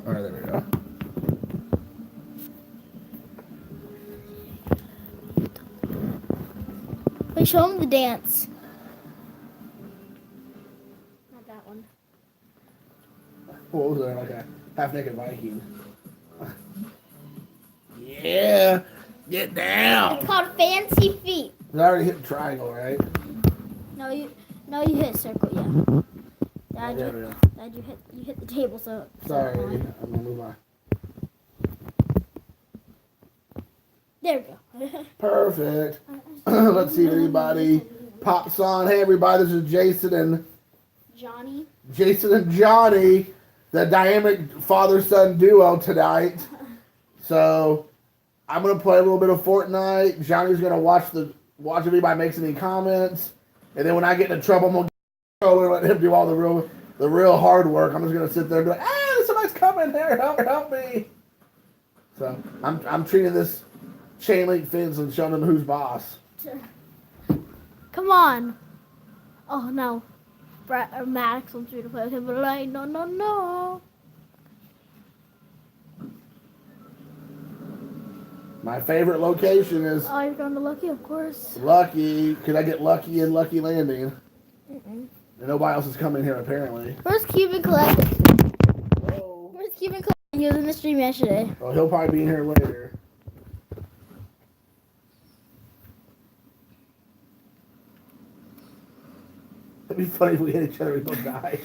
All right, there we go. Wait, show him the dance. Not that one. What was there? Like a half-naked Viking. Yeah. Get down. It's called Fancy Feet. I already hit triangle, right? No, you hit circle. Yeah. Dad, There we go. you hit the table. So Sorry, I'm gonna move on. There we go. Perfect. Let's see if anybody pops on. Hey, everybody, this is Jason and Johnny, Johnny, the dynamic father-son duo tonight. So I'm gonna play a little bit of Fortnite. Johnny's gonna watch if anybody makes any comments, and then when I get into trouble, I'm gonna let him do all the real hard work. I'm just gonna sit there and be like, somebody's coming here, help me. So I'm treating this chain link fence and showing them who's boss. come on. Oh no, Max wants me to play with him, but like, no. My favorite location is Oh, you're going to Lucky, of course. Lucky. Could I get Lucky in Lucky Landing? Mm-mm. And nobody else is coming here apparently. Where's Cuban Collect? Hello. Where's Cuban Collect? He was in the stream yesterday. Oh, he'll probably be in here later. It'd be funny if we hit each other, we both die.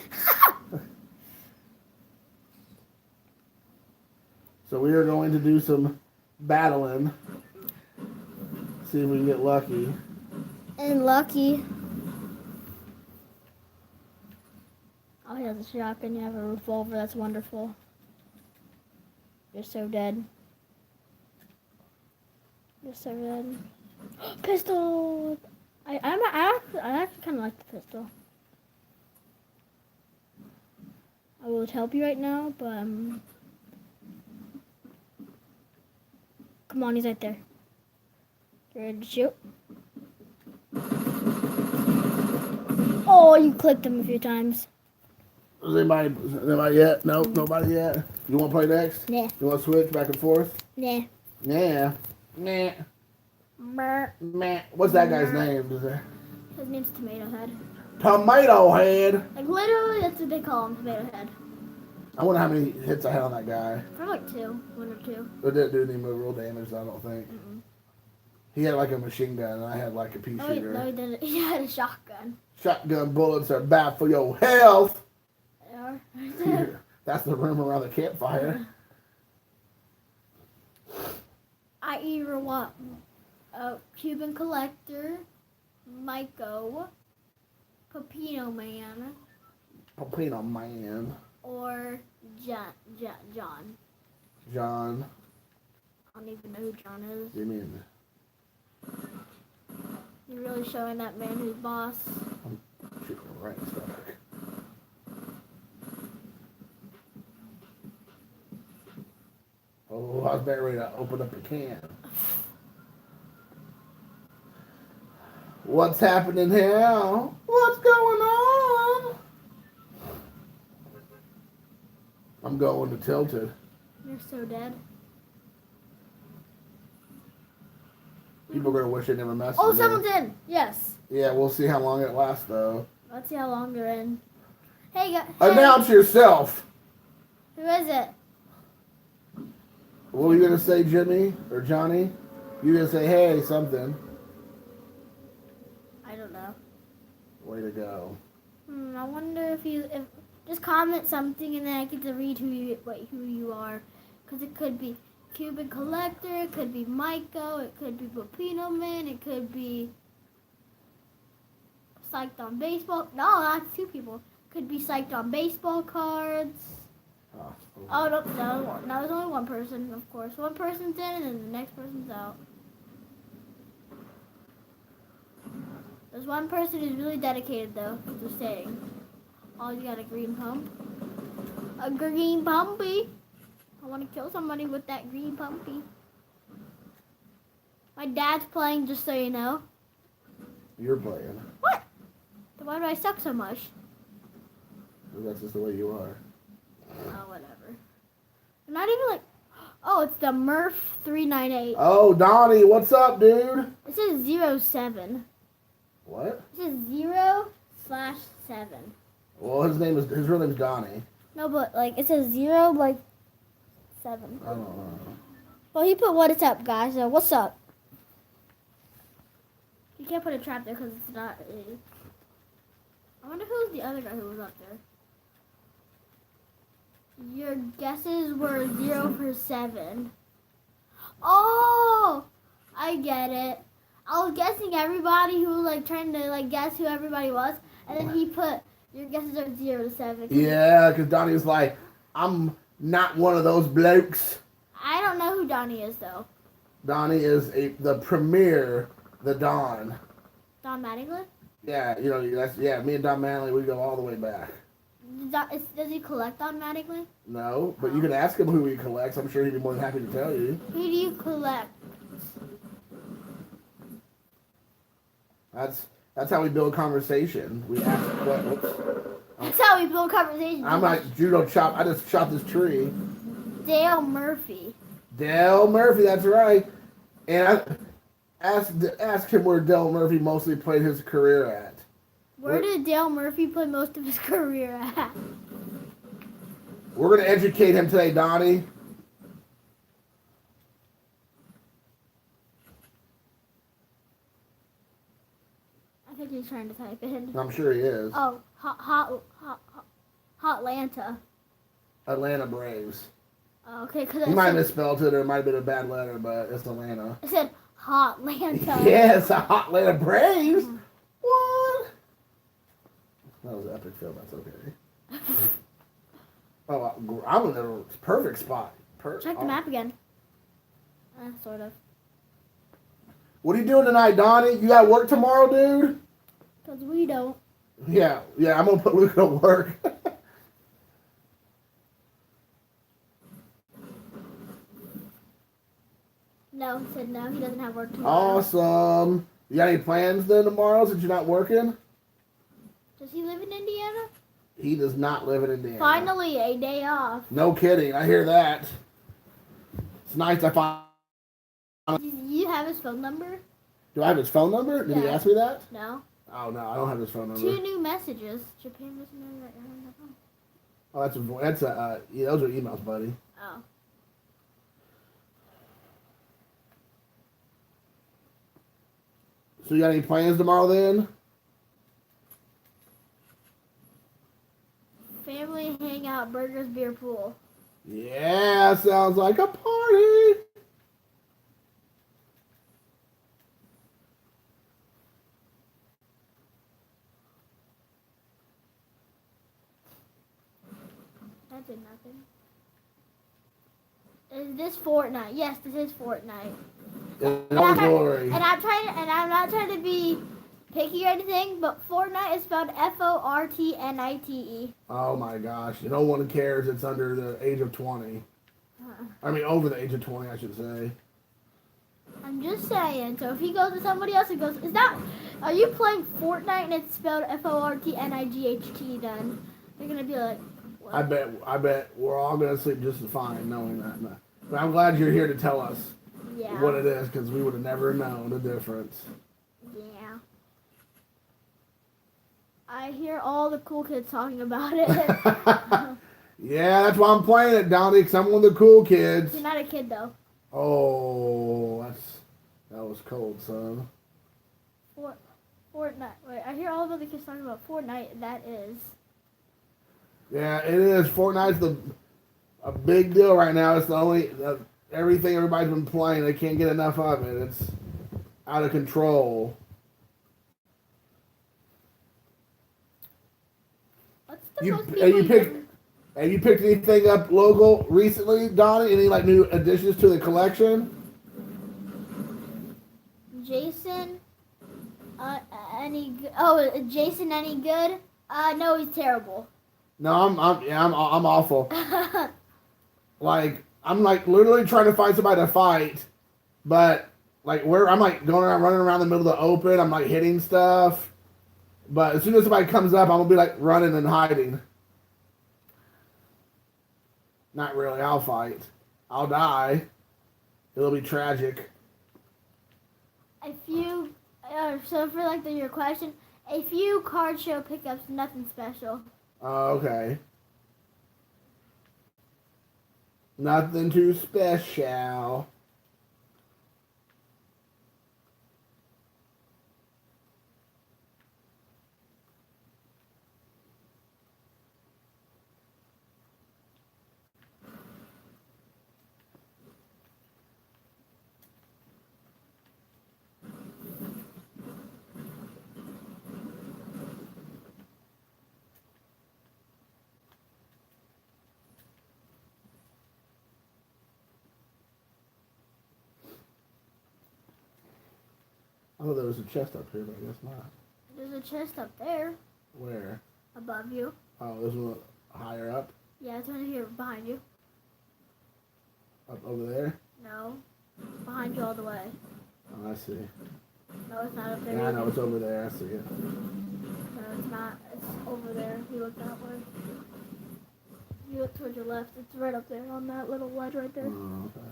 So we are going to do some battling. See if we can get lucky. And Lucky. Oh, he has a shotgun. You have a revolver. That's wonderful. You're so dead. You're so dead. Pistol! I actually kind of like the pistol. I would help you right now, but come on, he's right there. You ready to shoot? Oh, you clicked him a few times. Is anybody yet? Nope, nobody yet. You want to play next? Nah. You want to switch back and forth? Nah. Yeah. Nah. Mer. Meh. What's that guy's name? His name's Tomato Head. Tomato Head. Like literally, that's what they call him, Tomato Head. I wonder how many hits I had on that guy. Probably like 1 or 2. It didn't do any real damage, I don't think. Mm-mm. He had like a machine gun, and I had like a pea shooter. No, he didn't. He had a shotgun. Shotgun bullets are bad for your health. They are. That's the rumor around the campfire. I either want a Cuban Collector, Myco, Pepino Man, Pepino Man. or John. John. I don't even know who John is. You mean? You're really showing that man who's boss. I'm shooting right stuff. Oh, I was about ready to open up a can. What's happening here? What's going on? I'm going to Tilted. You're so dead. People are going to wish they never messed Oh, with me. someone's in. Yes. Yeah, we'll see how long it lasts, though. Let's see how long they're in. Hey, guys. Announce yourself. Who is it? What were you going to say, Jimmy? Or Johnny? You going to say, hey, something. I don't know. Way to go. I wonder if just comment something and then I get to read who you are, because it could be Cuban Collector, it could be Myco, it could be Pepino Man, it could be Psyched on Baseball. No, that's 2 people. Could be Psyched on Baseball Cards. Oh no, there's only 1 person, of course. 1 person's in and then the next person's out. There's 1 person who's really dedicated though, to staying. Oh, you got a green pump? A green pumpy? I want to kill somebody with that green pumpy. My dad's playing, just so you know. You're playing. What? Then why do I suck so much? That's just the way you are. Oh, whatever. Not even like. Oh, it's the Murph 398. Oh, Donnie, what's up, dude? It says 07. What? It says 0/7. Well, his real name's Donnie. No, but like it says 0 like 7. I don't know. Well, he put what is up, guys. So what's up? You can't put a trap there because it's not. I wonder who's the other guy who was up there. Your guesses were 0 for 7. Oh, I get it. I was guessing everybody who was like trying to like guess who everybody was, and then he put your guesses are 0 to 7. Yeah, because Donnie was like, I'm not one of those blokes. I don't know who Donnie is though. Donnie is the premier, the Don. Don Mattingly? Yeah, you know, me and Don Manley, we go all the way back. Does he collect automatically? No, but you can ask him who he collects. I'm sure he'd be more than happy to tell you. Who do you collect? That's how we build conversation. We ask questions. That's how we build conversations. I'm like judo chop. I just chopped this tree. Dale Murphy. Dale Murphy, that's right. And I ask him where Dale Murphy mostly played his career at. Where did Dale Murphy play most of his career at? We're going to educate him today, Donnie. I think he's trying to type in. I'm sure he is. Oh, Hotlanta. Atlanta Braves. Oh, okay, because He might have misspelled it, or it might have been a bad letter, but it's Atlanta. it said Hotlanta. Yes, the Atlanta Braves. What? That was an epic film. That's okay. Oh, I'm in the perfect spot. Check the map again. Sort of. What are you doing tonight, Donnie? You got work tomorrow, dude? Because we don't. Yeah, I'm going to put Luke to work. No, he said no. He doesn't have work tomorrow. Awesome. You got any plans then tomorrow since you're not working? Does he live in Indiana? He does not live in Indiana. Finally, a day off. No kidding. I hear that. It's nice I find. Do you have his phone number? Do I have his phone number? Did he Yeah. ask me that? No. Oh, no. I don't have his phone number. 2 new messages. Japan doesn't know that you're on the phone. Oh, those are emails, buddy. Oh. So you got any plans tomorrow then? Family hangout, burgers, beer, pool. Yeah, sounds like a party. That did nothing. Is this Fortnite? Yes, this is Fortnite. In all glory. And I'm not trying to be picky or anything, but Fortnite is spelled Fortnite. Oh my gosh. No one cares. It's under the age of 20. I mean, over the age of 20, I should say. I'm just saying. So if he goes to somebody else and goes, are you playing Fortnite and it's spelled Fortnight then? They're going to be like, what? I bet we're all going to sleep just fine knowing that. But I'm glad you're here to tell us what it is, because we would have never known the difference. Yeah. I hear all the cool kids talking about it. Yeah, that's why I'm playing it, Donnie, because I'm one of the cool kids. You're not a kid, though. Oh, that was cold, son. Fortnite. Wait, I hear all the other kids talking about Fortnite. That is. Yeah, it is. Fortnite's a big deal right now. It's the only everything everybody's been playing. They can't get enough of it. It's out of control. What's the most people Have you picked anything up local recently, Donnie? Any like new additions to the collection? Jason, Jason, any good? No, he's terrible. No, I'm awful. Like I'm like literally trying to find somebody to fight, but like I'm like going around, running around the middle of the open. I'm like hitting stuff, but as soon as somebody comes up, I'm gonna be like running and hiding. Not really. I'll fight. I'll die. It'll be tragic. If you, so for like your question, a few card show pickups, nothing special. Okay. Nothing too special. Oh, there was a chest up here, but I guess not. There's a chest up there. Where? Above you. Oh, this one higher up? Yeah, it's one here behind you. Up over there? No. Behind you all the way. Oh, I see. No, it's not up there. Yeah, I either. know, it's over there. I see it. No, it's not. It's over there. You look that way. You look towards your left. It's right up there on that little ledge right there. Oh, okay.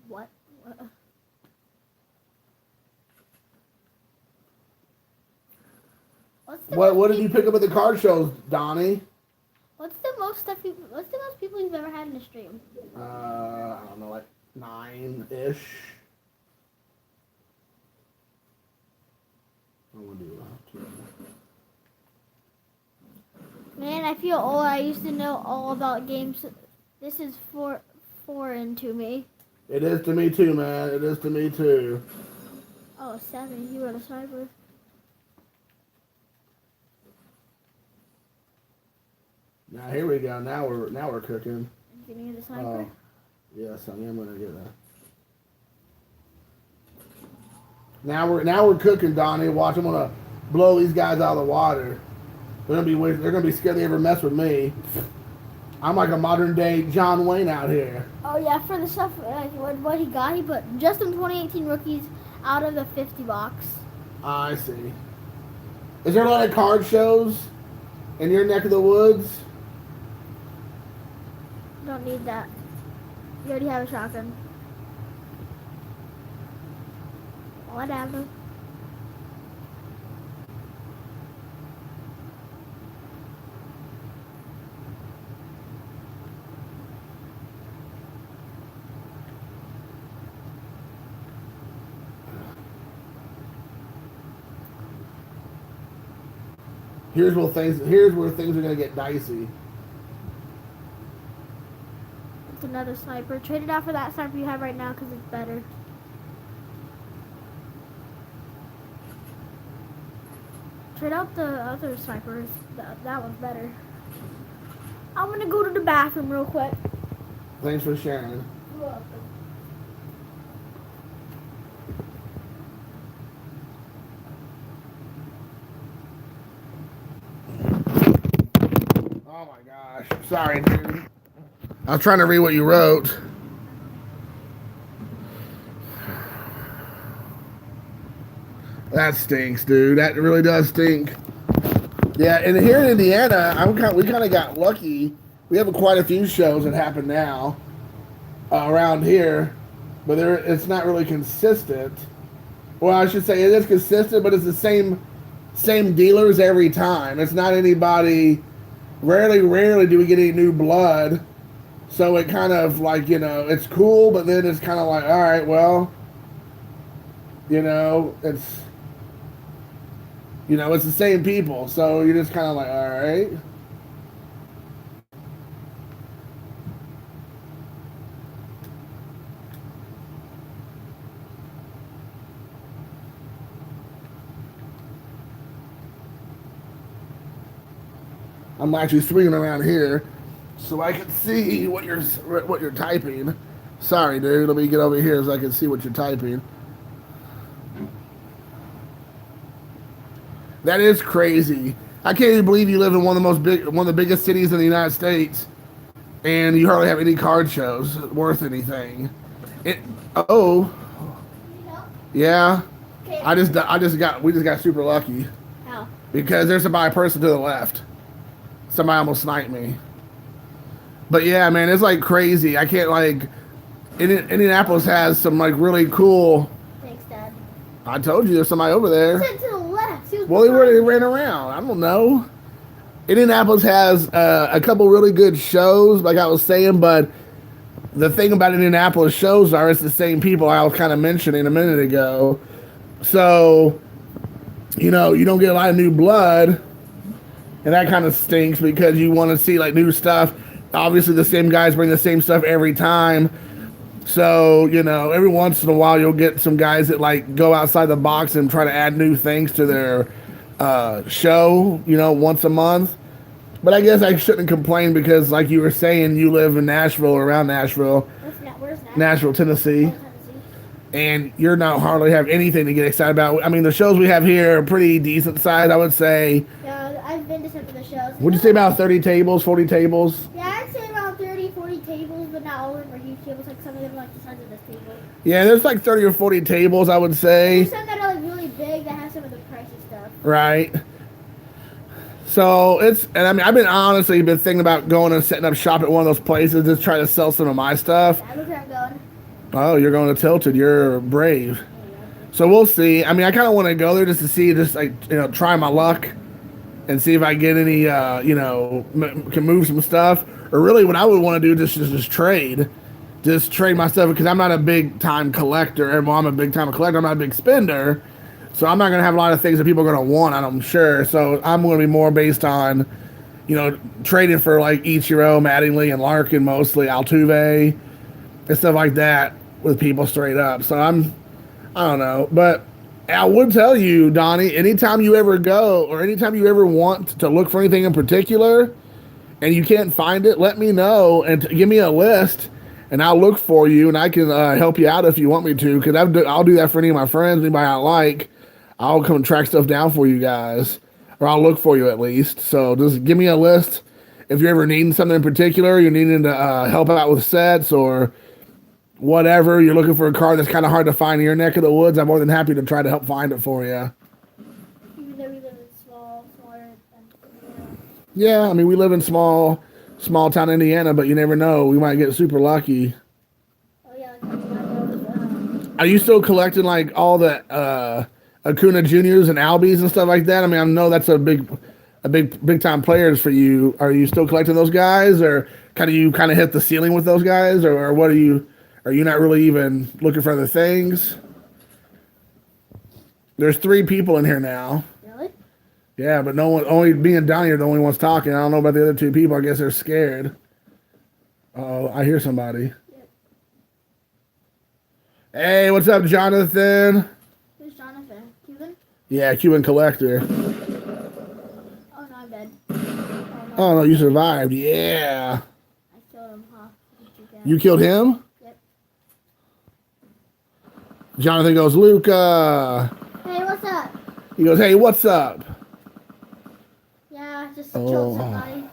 What? What did you pick up at the card shows, Donnie? What's the most people you've ever had in a stream? I don't know, like 9-ish. I want to do two. Man, I feel old. I used to know all about games. This is foreign to me. It is to me too, man. It is to me too. Oh, 7. You were a sniper. Now here we go. Now we're cooking. Getting the sniper. Yes, I am gonna get that. Now we're cooking, Donnie. Watch, I'm gonna blow these guys out of the water. They're gonna be scared they ever mess with me. I'm like a modern day John Wayne out here. Oh yeah, for the stuff what he got, he put just in 2018 rookies out of the 50 box. I see. Is there a lot of card shows in your neck of the woods? Don't need that. You already have a shotgun. Whatever. Here's where things are gonna get dicey. It's another sniper. Trade it out for that sniper you have right now because it's better. Trade out the other snipers. That one's better. I'm gonna go to the bathroom real quick. Thanks for sharing. You're welcome. Oh my gosh. Sorry, dude. I was trying to read what you wrote. That stinks, dude. That really does stink. Yeah, and here in Indiana, we kind of got lucky. We have quite a few shows that happen now around here, but it's not really consistent. Well, I should say it is consistent, but it's the same dealers every time. It's not anybody. Rarely do we get any new blood. So it kind of like, it's cool, but then it's kind of like, all right, well, it's the same people. So you're just kind of like, all right. I'm actually swinging around here so I can see what you're typing. Sorry, dude. Let me get over here so I can see what you're typing. That is crazy. I can't even believe you live in one of the biggest cities in the United States, and you hardly have any card shows worth anything. Yeah. We just got super lucky. because there's a person to the left. Somebody almost sniped me. But yeah, man, it's like crazy. I can't like. Indianapolis has some like really cool. Thanks, Dad. I told you there's somebody over there. He said to the left. Well, they ran around. I don't know. Indianapolis has a couple really good shows, like I was saying, but the thing about Indianapolis shows are it's the same people I was kind of mentioning a minute ago. So, you know, you don't get a lot of new blood, and that kind of stinks because you want to see like new stuff. Obviously, the same guys bring the same stuff every time. So, you know, every once in a while you'll get some guys that like go outside the box and try to add new things to their show, you know, once a month. But I guess I shouldn't complain because, like you were saying, you live in Nashville or around Nashville. Where's Nashville? Nashville, Tennessee. And you're not hardly have anything to get excited about. I mean, the shows we have here are pretty decent size, I would say. Yeah, I've been to some of the shows. Would you say about 30 tables, 40 tables? Yeah, I'd say around 30, 40 tables, but not all of them are huge tables. Like some of them are like the size of this table. Yeah, there's like 30 or 40 tables, I would say. There's some that are like really big that have some of the pricey stuff. Right. So and I mean, I've been honestly been thinking about going and setting up shop at one of those places to try to sell some of my stuff. Yeah, look where I'm going. Oh, you're going to Tilted. You're brave. So we'll see. I mean, I kind of want to go there just to see, just like, you know, try my luck and see if I get any, you know, can move some stuff. Or really what I would want to do is just trade. Just trade my stuff because I'm not a big time collector. Well, I'm a big time collector. I'm not a big spender. So I'm not going to have a lot of things that people are going to want, I'm sure. So I'm going to be more based on, you know, trading for like Ichiro, Mattingly, and Larkin mostly, Altuve, and stuff like that with people straight up. So I don't know. But I would tell you, Donnie, anytime you ever go or anytime you ever want to look for anything in particular and you can't find it, let me know and give me a list and I'll look for you and I can help you out if you want me to, because I'll do that for any of my friends, anybody I like. I'll come and track stuff down for you guys, or I'll look for you at least. So just give me a list. If you're ever needing something in particular, you're needing to help out with sets or whatever, you're looking for a car that's kind of hard to find in your neck of the woods, I'm more than happy to try to help find it for you. Even though we live in smaller than Yeah, I mean, we live in small town Indiana, but you never know. We might get super lucky. Oh, yeah, like, Are you still collecting like all the Acuna Juniors and Albies and stuff like that? I mean, I know that's a big time players for you. Are you still collecting those guys, or kind of hit the ceiling with those guys, or what are you not really even looking for other things? There's 3 people in here now. really? Yeah, but no one, only me and Donnie are the only ones talking. I don't know about the other 2 people. I guess they're scared. Oh, I hear somebody. Yep. Hey, what's up, Jonathan? Who's Jonathan? Cuban? Yeah, Cuban collector. Oh, no, I'm dead. Oh no, you survived. Yeah. I killed him, huh? You killed him? Yep. Jonathan goes, Luca. Hey, what's up? He goes, hey, what's up? Yeah, just killed somebody.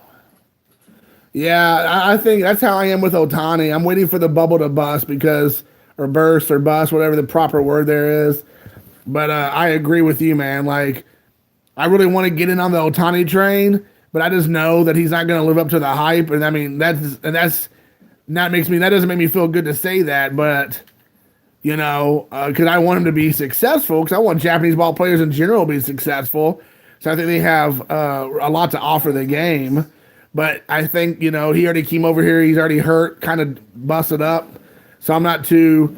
Yeah, I think that's how I am with Otani. I'm waiting for the bubble to bust or burst or bust, whatever the proper word there is. But I agree with you, man. Like, I really want to get in on the Otani train, but I just know that he's not going to live up to the hype. And I mean, that doesn't make me feel good to say that, but you know, because I want him to be successful, because I want Japanese ball players in general to be successful. So I think they have a lot to offer the game. But I think, you know, he already came over here. He's already hurt, kind of busted up. So I'm not too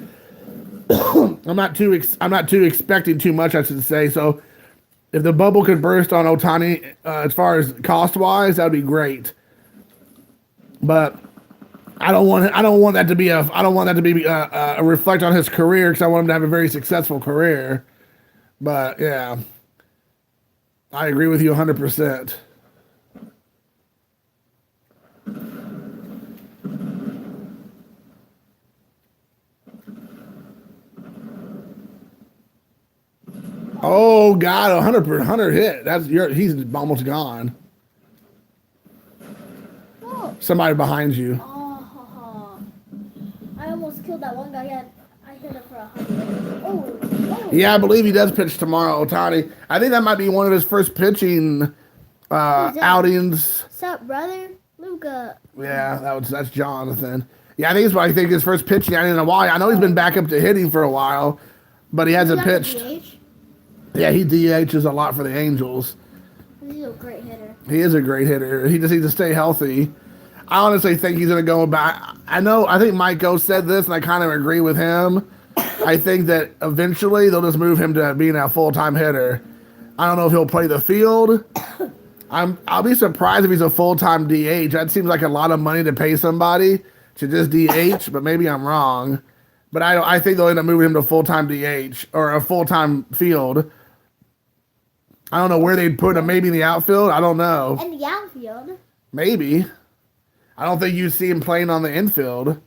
expecting too much, I should say. So if the bubble could burst on Otani, as far as cost wise, that'd be great. But I don't want that to be a reflect on his career, because I want him to have a very successful career. But yeah, I agree with you 100%. Oh God, 100 hit. He's almost gone. Whoa. Somebody behind you. Oh, I almost killed that one guy. I hit him for 100. Oh. Yeah, I believe he does pitch tomorrow, Otani. I think that might be one of his first pitching outings. Sup, brother? Luca. Yeah, that's Jonathan. Yeah, I think it's probably his first pitching outing in a while. I know he's been back up to hitting for a while, but he hasn't pitched. DH? Yeah, he DHs a lot for the Angels. He's a great hitter. He is a great hitter. He just needs to stay healthy. I honestly think he's going to go back. I think Mike O said this, and I kind of agree with him. I think that eventually they'll just move him to being a full-time hitter. I don't know if he'll play the field. I'll be surprised if he's a full-time DH. That seems like a lot of money to pay somebody to just DH, but maybe I'm wrong. But I think they'll end up moving him to full-time DH or a full-time field. I don't know where they'd put him. Maybe in the outfield. I don't know. In the outfield? Maybe. I don't think you see him playing on the infield.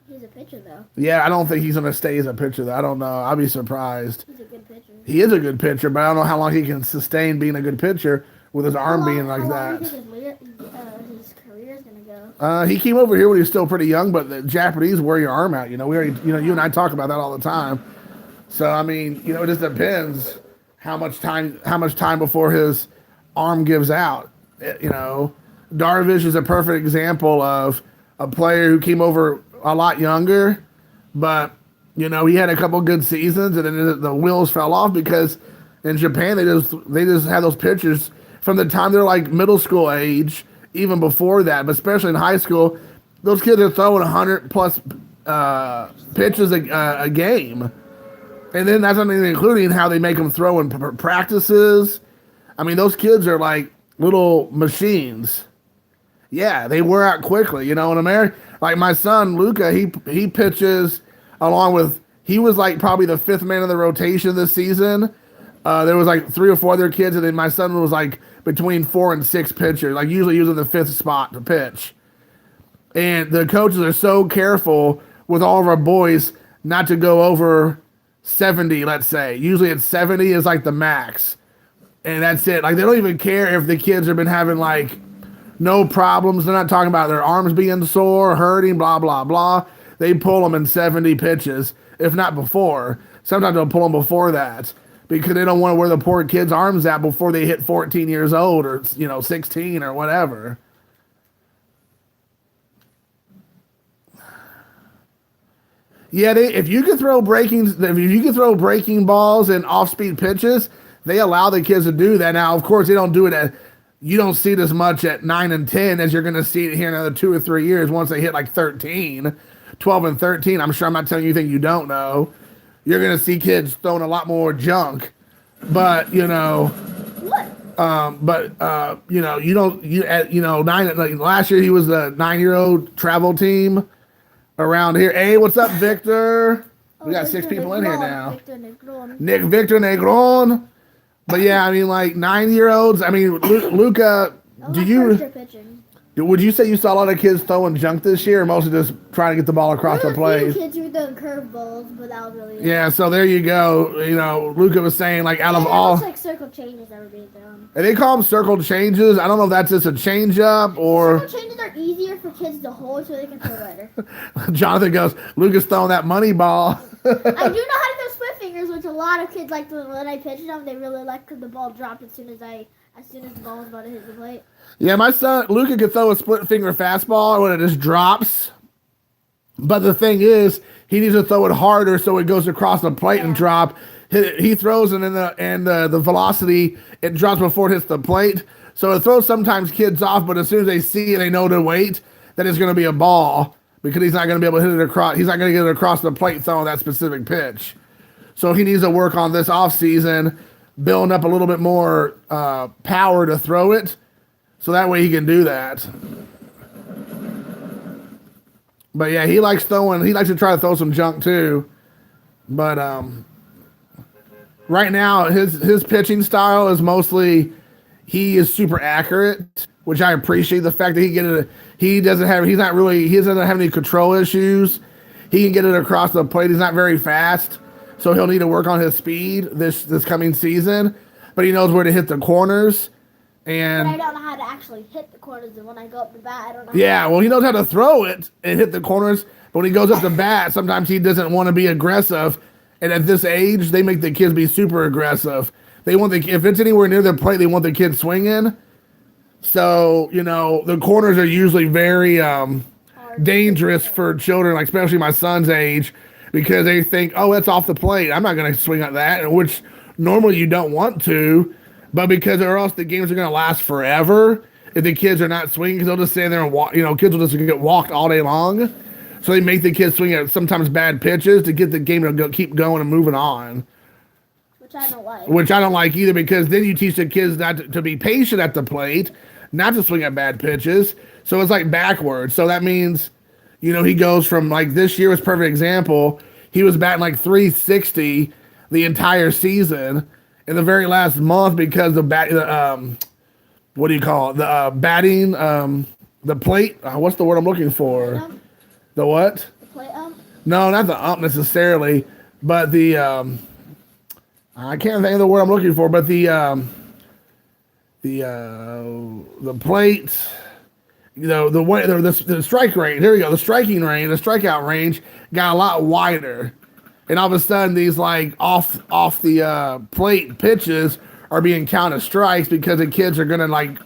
He's a pitcher, though. Yeah, I don't think he's going to stay as a pitcher, though. I don't know. I'll be surprised. He's a good pitcher. He is a good pitcher, but I don't know how long he can sustain being a good pitcher with his arm being like that. How long do you think his career is going to go? He came over here when he was still pretty young, but the Japanese wear your arm out. You know, you and I talk about that all the time. So I mean, it just depends how much time before his arm gives out. Darvish is a perfect example of a player who came over a lot younger, but he had a couple good seasons, and then the wheels fell off because in Japan they just have those pitchers from the time they're like middle school age, even before that, but especially in high school, those kids are throwing 100 plus pitches a game, and then that's not even including how they make them throw in practices. I mean, those kids are like little machines. Yeah, they wear out quickly. In America, like my son Luca, he pitches along with. He was like probably the fifth man in the rotation this season. There was like 3 or 4 other kids, and then my son was like between 4 and 6 pitchers, like usually using the 5th spot to pitch. And the coaches are so careful with all of our boys not to go over 70, let's say. Usually it's 70 is like the max. And that's it. Like they don't even care if the kids have been having like no problems. They're not talking about their arms being sore, hurting, blah, blah, blah. They pull them in 70 pitches, if not before. Sometimes they'll pull them before that because they don't want to wear the poor kids' arms out before they hit 14 years old or 16 or whatever. Yeah, if you can throw breaking balls and off-speed pitches, they allow the kids to do that. Now, of course, they don't do it you don't see it as much at 9 and 10 as you're going to see it here in another 2 or 3 years once they hit like 13, 12 and 13. I'm sure I'm not telling you anything you don't know. You're going to see kids throwing a lot more junk, but you don't, last year he was the 9-year-old travel team around here. Hey, what's up, Victor? We got 6 people in here now. Victor Negron. But yeah, I mean, like 9-year-olds. I mean, Luca, would you say you saw a lot of kids throwing junk this year, or mostly just trying to get the ball across the plate? Kids were throwing curveballs, but that was really. Yeah, so there you go. Luca was saying like out of all. It's like circle changes that were being thrown. And they call them circle changes. I don't know if that's just a change up or. Circle changes are easier for kids to hold, so they can throw better. Jonathan goes, Luca's throwing that money ball. I do know how to throw split fingers, which a lot of kids like when I pitch them. They really like because the ball dropped as soon as the ball was about to hit the plate. Yeah, my son Luca could throw a split finger fastball when it just drops. But the thing is, he needs to throw it harder so it goes across the plate and drop. He throws it the velocity, it drops before it hits the plate. So it throws sometimes kids off, but as soon as they see it, they know to wait, that it's going to be a ball because he's not going to be able to hit it across. He's not going to get it across the plate throwing that specific pitch. So he needs to work on this offseason, building up a little bit more power to throw it. So that way he can do that. But yeah, he likes to try to throw some junk too. But right now his pitching style is mostly he is super accurate, which I appreciate the fact that he doesn't have any control issues. He can get it across the plate. He's not very fast, so he'll need to work on his speed this coming season. But he knows where to hit the corners. But I don't know how to actually hit the corners, and when I go up to bat, I don't know. Yeah, well, he knows how to throw it and hit the corners, but when he goes up to bat, sometimes he doesn't want to be aggressive And at this age, they make the kids be super aggressive. They want if it's anywhere near the plate, they want the kids swinging. So, the corners are usually very dangerous for children, like especially my son's age, because they think, oh, that's off the plate. I'm not going to swing at that, which normally you don't want to, but because or else the games are going to last forever if the kids are not swinging, because they'll just stand there and walk. Kids will just get walked all day long. So they make the kids swing at sometimes bad pitches to get the game to keep going and moving on. Which I don't like. Which I don't like either, because then you teach the kids not to be patient at the plate, not to swing at bad pitches. So it's like backwards. So that means, he goes from like this year was a perfect example. He was batting like 360 the entire season in the very last month because the what do you call it? The batting, the plate. What's the word I'm looking for? The what? The plate ump? No, not the ump necessarily, but the I can't think of the word I'm looking for, but the plate, the way the strike range. There we go. The striking range, the strikeout range got a lot wider, and all of a sudden these like off the plate pitches are being counted strikes because the kids are gonna like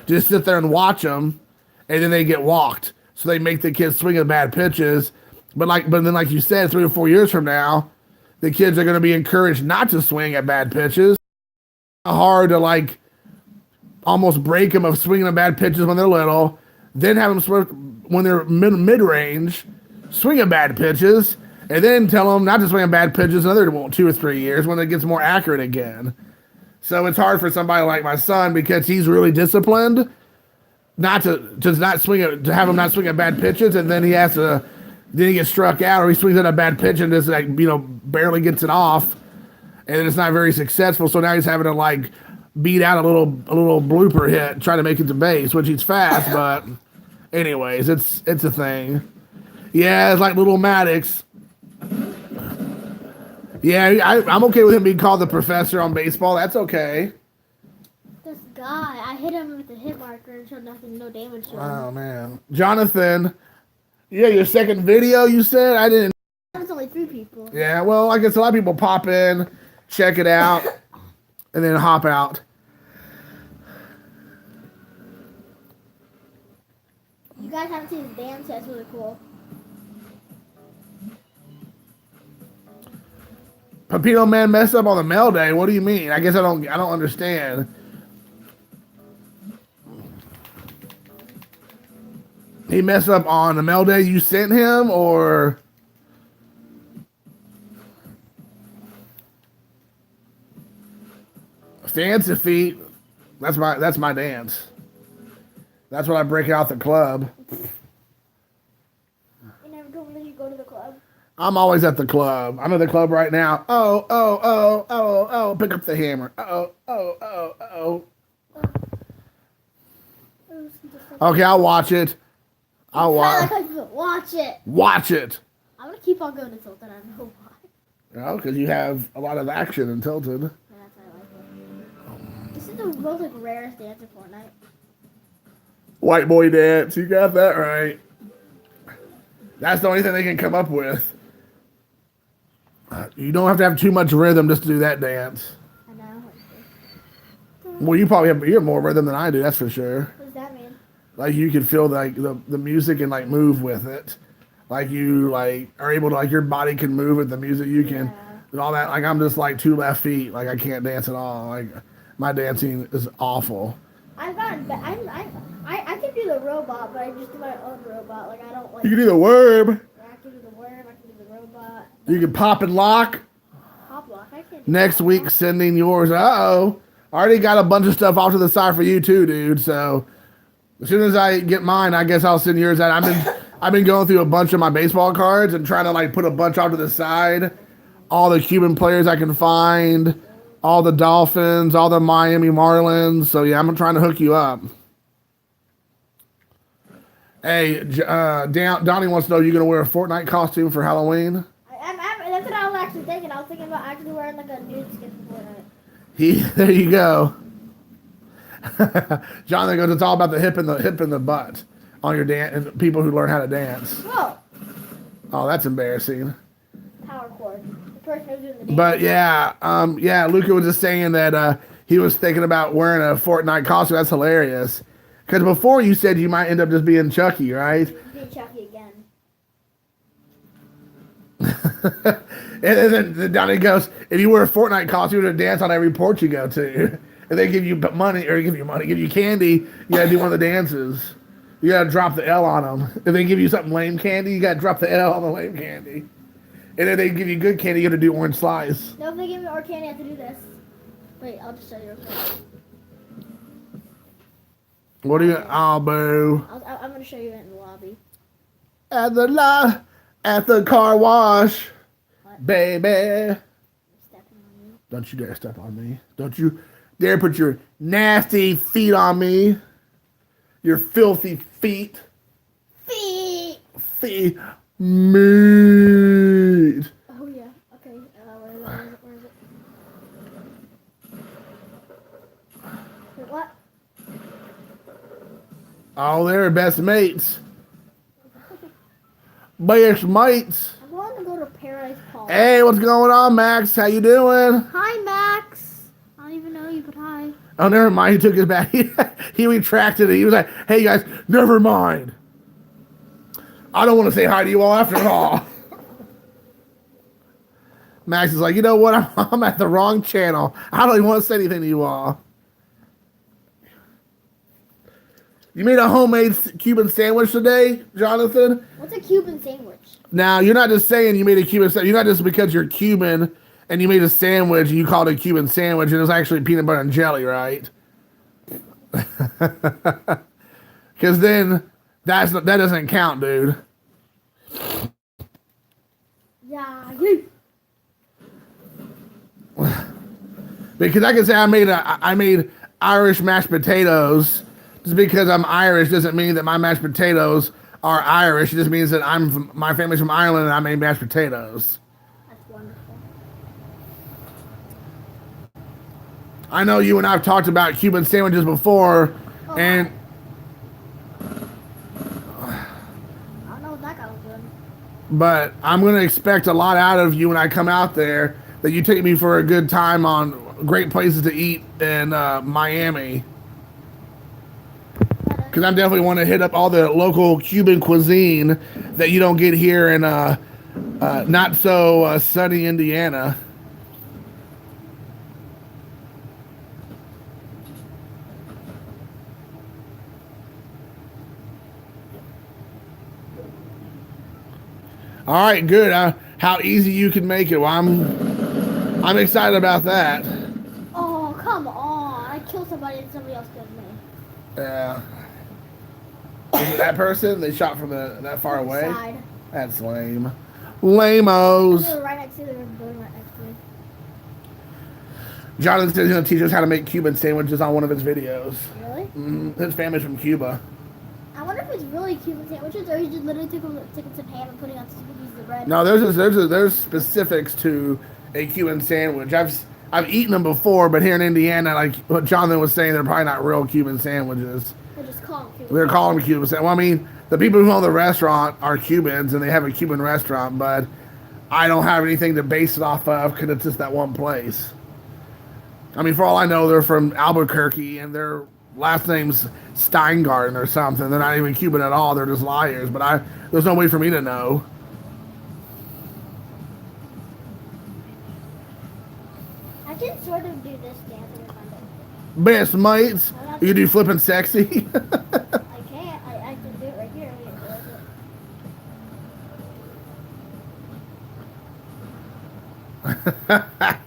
just sit there and watch them, and then they get walked. So they make the kids swing at bad pitches, but then like you said, 3 or 4 years from now, the kids are going to be encouraged not to swing at bad pitches. Hard to like almost break them of swinging at bad pitches when they're little, then have them swing when they're mid range, swing at bad pitches, and then tell them not to swing at bad pitches another 2 or 3 years when it gets more accurate again. So it's hard for somebody like my son because he's really disciplined. Not to not swing at, to have him not swing at bad pitches, and then he gets struck out, or he swings at a bad pitch and just barely gets it off, and it's not very successful. So now he's having to like beat out a little blooper hit, try to make it to base, which he's fast, but anyways, it's a thing. Yeah, it's like little Maddox. Yeah, I'm okay with him being called the professor on baseball. That's okay. This guy, I hit him with a hit marker and showed no damage to him. Oh, man. Jonathan, your second video, you said? I didn't. That was only 3 people. Yeah, well, I guess a lot of people pop in, check it out, and then hop out. You guys haven't seen his dance? That's really cool. Pepino Man messed up on the mail day. What do you mean? I guess I don't understand. He messed up on the mail day you sent him, or Fancy Feet? That's my dance. That's when I break out the club. You never told me you go to the club. I'm always at the club. I'm at the club right now. Oh. Pick up the hammer. Oh. Okay, I'll watch it. I'll watch. Watch it. Watch it. I'm gonna keep on going to Tilted. I know why. Oh, because you have a lot of action in Tilted. Yeah, that's why I like it. This is the most rarest dance in Fortnite. White boy dance. You got that right. That's the only thing they can come up with. You don't have to have too much rhythm just to do that dance. I know. Well, you have more rhythm than I do. That's for sure. What does that mean? Like you can feel like the music and like move with it. Like you like are able to like your body can move with the music. You can and all that. Like I'm just like 2 left feet. Like I can't dance at all. Like my dancing is awful. I can do the robot, but I just do my own robot. Like I don't like. You can do the worm. I can do the worm. I can do the robot. You can pop and lock. Pop lock. I can. Next week, sending yours. Uh-oh. I already got a bunch of stuff off to the side for you too, dude. So as soon as I get mine, I guess I'll send yours out. I've been going through a bunch of my baseball cards and trying to like put a bunch off to the side. All the Cuban players I can find, all the Dolphins, all the Miami Marlins. So yeah, I'm trying to hook you up. Hey, Donnie wants to know, you gonna wear a Fortnite costume for Halloween? That's what I was actually thinking. I was thinking about actually wearing like a nude skin for Fortnite. There you go. Jonathan goes, it's all about the hip and the butt on your dance and people who learn how to dance. Whoa. Oh, that's embarrassing. Power cord. person who's doing the dance. But yeah, Luca was just saying that he was thinking about wearing a Fortnite costume. That's hilarious. Because before you said you might end up just being Chucky, right? Be Chucky again. And then Donnie goes, if you wear a Fortnite costume, you're gonna dance on every porch you go to. And they give you money, give you candy, you gotta do one of the dances. You gotta drop the L on them. If they give you something lame candy, you gotta drop the L on the lame candy. And if they give you good candy, you gotta do orange slice. No, if they give me more candy, I have to do this. Wait, I'll just show you real quick. What do you, oh, boo. I'm gonna show you it in the lobby. At the car wash, What? baby. I'm stepping on you. Don't you dare step on me. Don't you dare put your nasty feet on me. Your filthy feet. Feet! Feet. Meat. Oh, yeah. Okay. Where is it? Wait, what? Oh, they're best mates. Best mates. I'm going to go to Paradise Park. Hey, what's going on, Max? How you doing? Hi, Max. I don't even know you, but hi. Oh, never mind. He took it back. He retracted it. He was like, hey, guys, never mind. I don't want to say hi to you all after all. Max is like, you know what? I'm at the wrong channel. I don't even want to say anything to you all. You made a homemade Cuban sandwich today, Jonathan? What's a Cuban sandwich? Now, you're not just saying you made a Cuban sandwich. You're not just because you're Cuban and you made a sandwich and you called it a Cuban sandwich and it was actually peanut butter and jelly, right? Because then that doesn't count, dude. Yeah. Because I can say I made Irish mashed potatoes. Just because I'm Irish doesn't mean that my mashed potatoes are Irish. It just means that my family's from Ireland and I made mashed potatoes. That's wonderful. I know you and I have talked about Cuban sandwiches before, and I don't know what that guy was doing. but I'm gonna expect a lot out of you when I come out there. That you take me for a good time on great places to eat in Miami. Because I definitely want to hit up all the local Cuban cuisine that you don't get here in not so sunny Indiana. All right, good. How easy you can make it. Well, I'm excited about that. Oh, come on. I killed somebody and somebody else killed me. Yeah. Is it that person? They shot from that far away? Side. That's lame. Lame-os. They were right next to me. They were building right next to me. Jonathan says he's going to teach us how to make Cuban sandwiches on one of his videos. Really? His family's from Cuba. I wonder if it's really Cuban sandwiches or he just literally took some ham and putting on some pieces of bread. No, there's specifics to a Cuban sandwich. I've eaten them before, but here in Indiana, like what Jonathan was saying, they're probably not real Cuban sandwiches. They just call them Cuban. They're calling them Cuban sandwiches. Well, I mean, the people who own the restaurant are Cubans, and they have a Cuban restaurant, but I don't have anything to base it off of because it's just that one place. I mean, for all I know, they're from Albuquerque, and their last name's Steingarten or something. They're not even Cuban at all. They're just liars. But there's no way for me to know. I can sort of do this dance if I don't. Best mates. You can do flipping sexy. I can't. I can do it right here.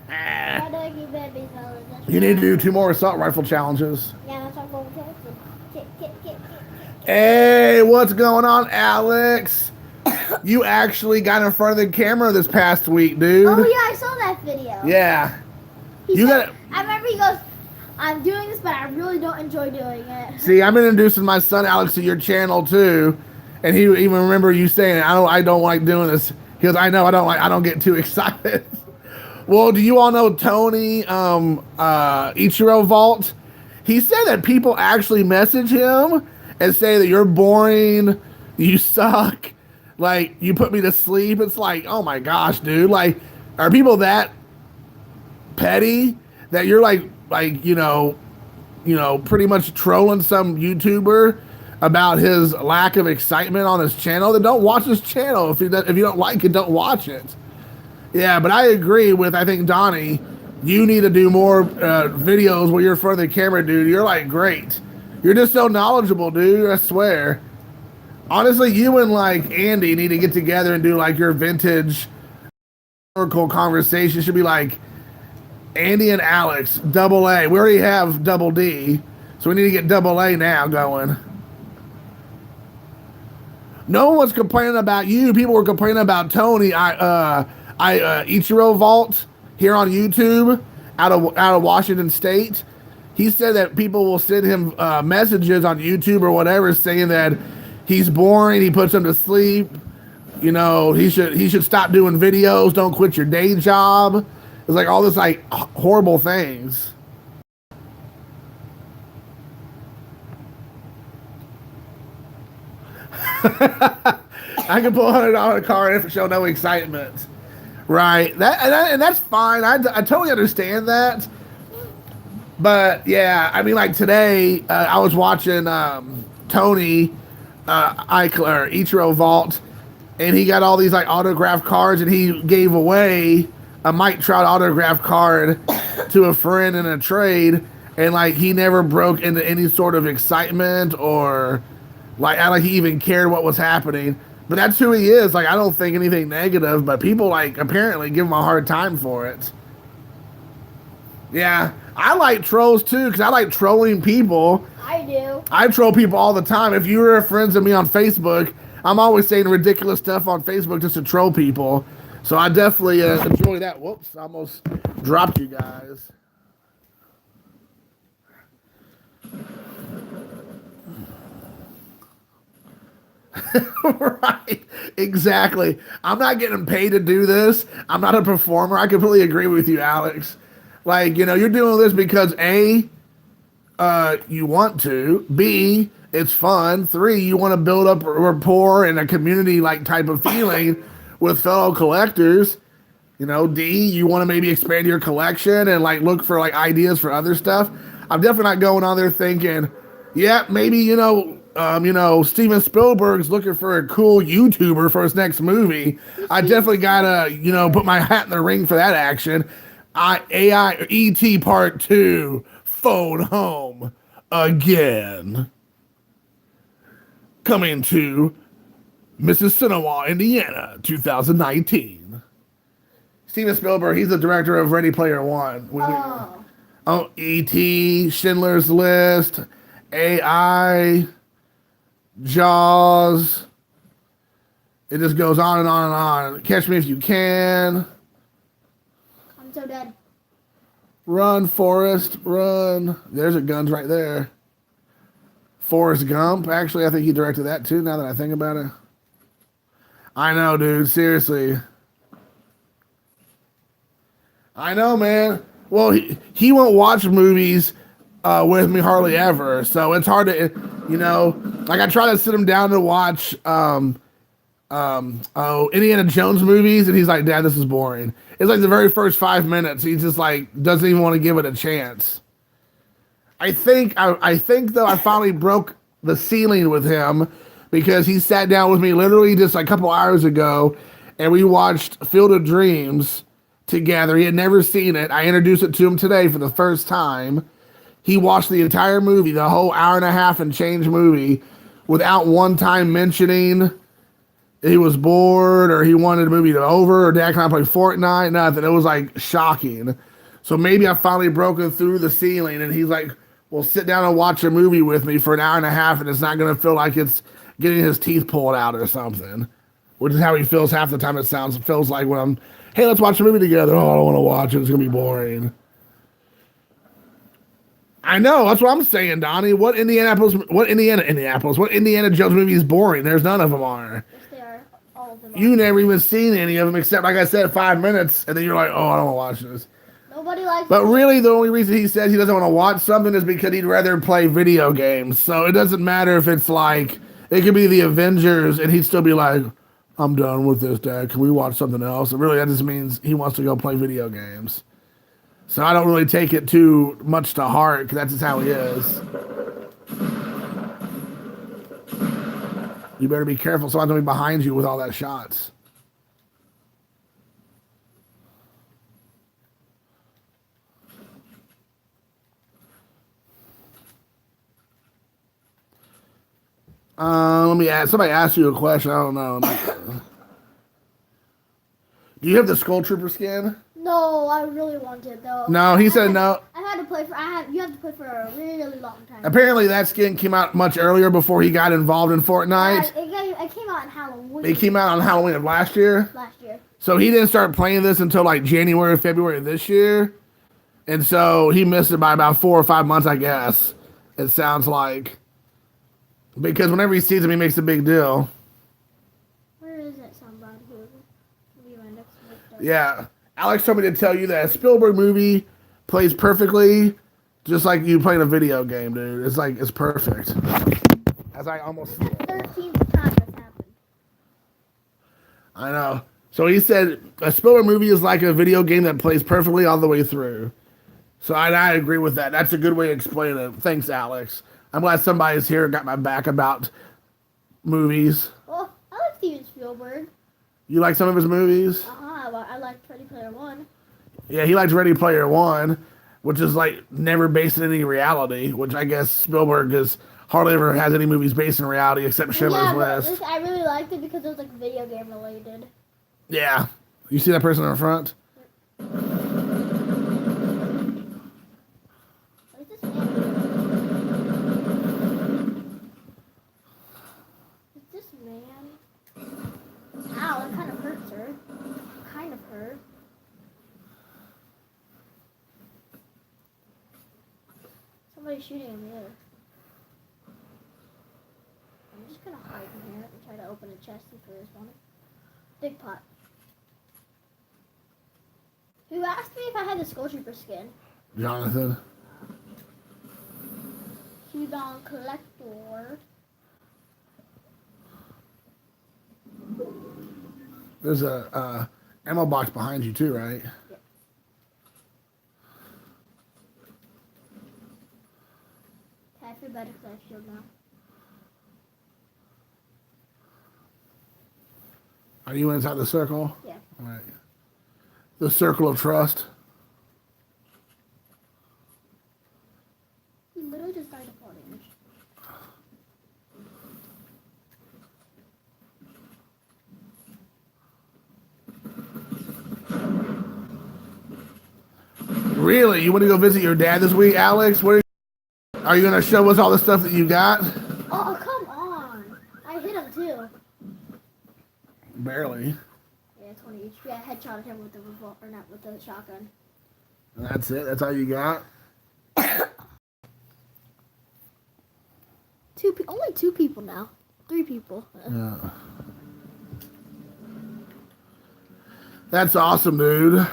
How do I keep baby fellas? You need to do 2 more assault rifle challenges. Yeah, that's what I'm going to kick. Hey, what's going on, Alex? You actually got in front of the camera this past week, dude. Oh, yeah, I saw that video. Yeah. He You said, got. I remember he goes, I'm doing this, but I really don't enjoy doing it. See, I'm introducing my son Alex to your channel too, and he even remember you saying, I don't like doing this. He goes, I know, I don't get too excited. Well, do you all know Tony Ichiro Vault? He said that people actually message him and say that you're boring, you suck, like you put me to sleep. It's like, oh my gosh, dude, like Are people that petty that you're like pretty much trolling some YouTuber about his lack of excitement on his channel? Then don't watch his channel. If you don't like it, don't watch it. Yeah, but I agree with, I think, Donnie, you need to do more videos where you're in front of the camera, dude. You're like great. You're just so knowledgeable, dude. I swear. Honestly, you and like Andy need to get together and do like your vintage historical conversation. Should be like Andy and Alex, double A. We already have double D, so we need to get double A now going. No one was complaining about you. People were complaining about Tony. Ichiro Vault here on YouTube out of Washington State. He said that people will send him messages on YouTube or whatever saying that he's boring. He puts them to sleep. You know, he should stop doing videos. Don't quit your day job. It's like all this like horrible things. I can pull $100 a car in for show no excitement. Right. And that's fine. I totally understand that. But yeah, I mean, like today, I was watching Tony Ichiro Vault, and he got all these like autograph cards, and he gave away a Mike Trout autograph card to a friend in a trade, and like he never broke into any sort of excitement or like I like he even cared what was happening. But that's who he is. Like I don't think anything negative, but people like apparently give him a hard time for it. Yeah, I like trolls too because I like trolling people. I do. I troll people all the time. If you were friends of me on Facebook, I'm always saying ridiculous stuff on Facebook just to troll people. So I definitely enjoy that. Whoops, I almost dropped you guys. Right, exactly. I'm not getting paid to do this. I'm not a performer. I completely agree with you, Alex. Like, you know, you're doing this because A, you want to. B, it's fun. 3, you want to build up a rapport and a community like type of feeling with fellow collectors. You know, D, you want to maybe expand your collection and like look for like ideas for other stuff. I'm definitely not going on there thinking, yeah, maybe, Steven Spielberg's looking for a cool YouTuber for his next movie. I definitely gotta, put my hat in the ring for that action. E.T. Part 2, Phone Home Again. Coming to Mississinawa, Indiana, 2019. Steven Spielberg, he's the director of Ready Player One. E.T., Schindler's List, AI, Jaws. It just goes on and on and on. Catch Me If You Can. I'm so dead. Run, Forrest, run. There's a guns right there. Forrest Gump. Actually, I think he directed that too, now that I think about it. I know, dude. Seriously. I know, man. Well, he won't watch movies with me hardly ever, so it's hard to, like I try to sit him down to watch Indiana Jones movies, and he's like, Dad, this is boring. It's like the very first 5 minutes, he just like doesn't even want to give it a chance. I think though I finally broke the ceiling with him because he sat down with me literally just a couple hours ago, and we watched Field of Dreams together. He had never seen it. I introduced it to him today for the first time. He watched the entire movie, the whole hour and a half and change movie, without one time mentioning he was bored or he wanted the movie to be over or Dad, can I play Fortnite? Nothing. It was like shocking. So maybe I finally broken through the ceiling, and he's like, well, sit down and watch a movie with me for an hour and a half, and it's not going to feel like it's getting his teeth pulled out or something, which is how he feels half the time. It feels like when I'm, hey, let's watch a movie together. Oh, I don't want to watch it. It's going to be boring. I know. That's what I'm saying, Donnie. What Indiana Jones movie is boring? There's none of them are. Yes, they are. All of them. You never even seen any of them except, like I said, 5 minutes, and then you're like, oh, I don't want to watch this. Nobody likes. But really, the only reason he says he doesn't want to watch something is because he'd rather play video games. So it doesn't matter if it's like, it could be the Avengers, and he'd still be like, I'm done with this, Dad. Can we watch something else? And really, that just means he wants to go play video games. So I don't really take it too much to heart because that's just how he is. You better be careful. Someone's going to be behind you with all that shots. Let me ask. Somebody asked you a question. I don't know. Do you have the Skull Trooper skin? No, I really want it though. No, he said no. I had to play for. You have to play for a really long time. Apparently, that skin came out much earlier before he got involved in Fortnite. It came out in Halloween. It came out on Halloween of last year. Last year. So he didn't start playing this until like January or February of this year, and so he missed it by about 4 or 5 months, I guess. It sounds like. Because whenever he sees him, he makes a big deal. Where is it, somebody? Yeah. Alex told me to tell you that a Spielberg movie plays perfectly just like you playing a video game, dude. It's like, it's perfect. As I almost... 13th time that's happened. I know. So he said a Spielberg movie is like a video game that plays perfectly all the way through. So I agree with that. That's a good way to explain it. Thanks, Alex. I'm glad somebody's here and got my back about movies. Well, I like Steven Spielberg. You like some of his movies? I like Ready Player One. Yeah, he likes Ready Player One, which is like never based in any reality, which I guess Spielberg is hardly ever has any movies based in reality except Schindler's List. I really liked it because it was like video game related. Yeah. You see that person in front? What is this man? Is this man? Ow, that kind of hurts her. Kind of hurt. Somebody's shooting in the air. I'm just gonna hide in here and try to open a chest if there is one. Big pot. Who asked me if I had the Skull Trooper skin? Jonathan. Cubon Collector. There's a ammo box behind you too, right? Yep. I feel better because I have shield now. Are you inside the circle? Yeah. All right. The circle of trust. He literally just died of fall damage. Really? You want to go visit your dad this week, Alex? Are you going to show us all the stuff that you got? Oh, come on. I hit him too. Barely. Yeah, 20 each. Yeah, I headshotted him with the revolver, or not with the shotgun. And that's it? That's all you got? Only 2 people now. 3 people. Yeah. That's awesome, dude.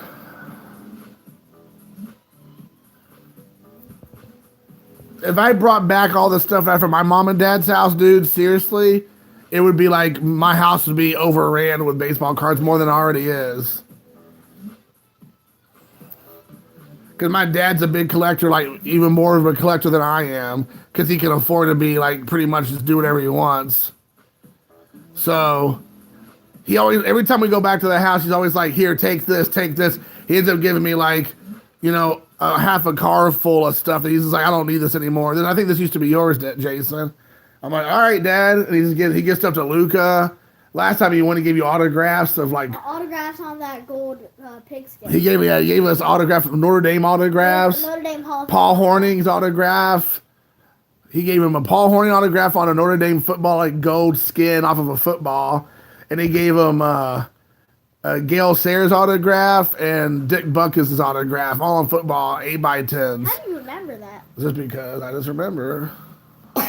If I brought back all the stuff out from my mom and dad's house, dude, seriously, it would be like my house would be overran with baseball cards more than it already is. Because my dad's a big collector, like even more of a collector than I am, because he can afford to be like pretty much just do whatever he wants. So he always, every time we go back to the house, he's always like, here, take this, take this. He ends up giving me like, you know, half a car full of stuff that he's just like, I don't need this anymore. Then I think this used to be yours, Jason. I'm like, all right, Dad. And he gets stuff to Luca. Last time he wanted to give you autographs of like autographs on that gold pigskin. He gave us autograph from Notre Dame autographs. Notre Dame Hall. Paul Horning's autograph. He gave him a Paul Horning autograph on a Notre Dame football, like gold skin off of a football, and he gave him Gail Sayers autograph and Dick Butkus' autograph, all on football, 8x10s. How do you remember that? Just because I just remember. I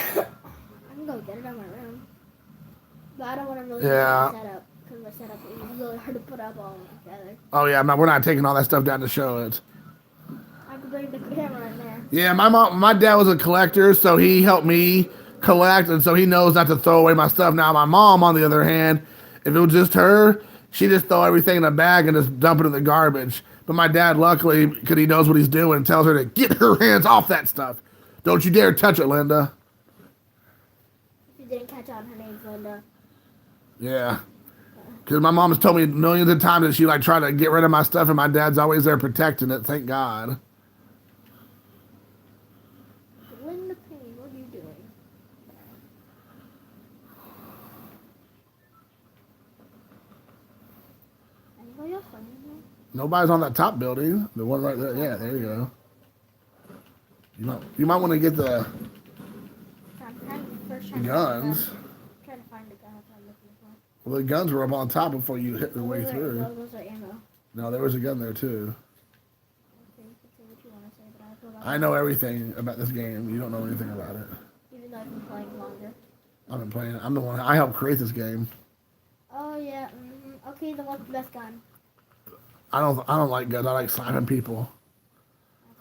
can go get it on my room. But I don't want to really set up, because my setup is really hard to put up all together. Oh yeah, we're not taking all that stuff down to show it. I could bring the camera in there. Yeah, my dad was a collector, so he helped me collect, and so he knows not to throw away my stuff. Now my mom, on the other hand, If it was just her, she just throw everything in a bag and just dump it in the garbage. But my dad, luckily, because he knows what he's doing, tells her to get her hands off that stuff. Don't you dare touch it, Linda. You didn't catch on, her name's Linda. Yeah. Because my mom has told me millions of times that she like tried to get rid of my stuff, and my dad's always there protecting it. Thank God. Linda Payne, what are you doing? Anybody else on here? Nobody's on that top building. The one right there. Yeah, there you go. You might want to get the guns. Trying to find the guns I'm looking for. Well, the guns were up on top before you hit the way through. Those are ammo. No, there was a gun there too. Okay, you can say what you want to say, but I feel like I know everything about this game. You don't know anything about it. even though I've been playing longer. I've been playing. I'm the one. I helped create this game. Oh yeah. Mm-hmm. Okay, the one with the best gun. I don't like guns. I like slapping people.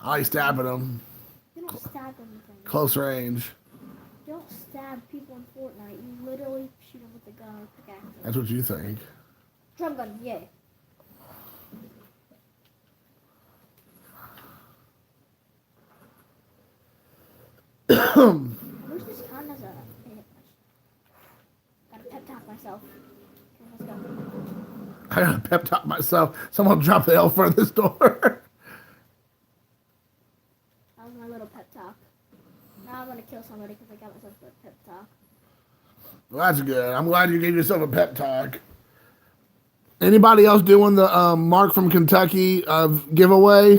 I like stabbing them. You don't stab anything. Close range. You don't stab people in Fortnite. You literally shoot them with a gun or pickaxe. That's what you think. Drum gun, yay. I wish this count as a... Gotta pep talk myself. Okay, let's go. I gotta pep talk myself. Someone drop the L for this door. That was my little pep talk. Now I'm gonna kill somebody because I got myself a pep talk. Well, that's good. I'm glad you gave yourself a pep talk. Anybody else doing the Mark from Kentucky giveaway?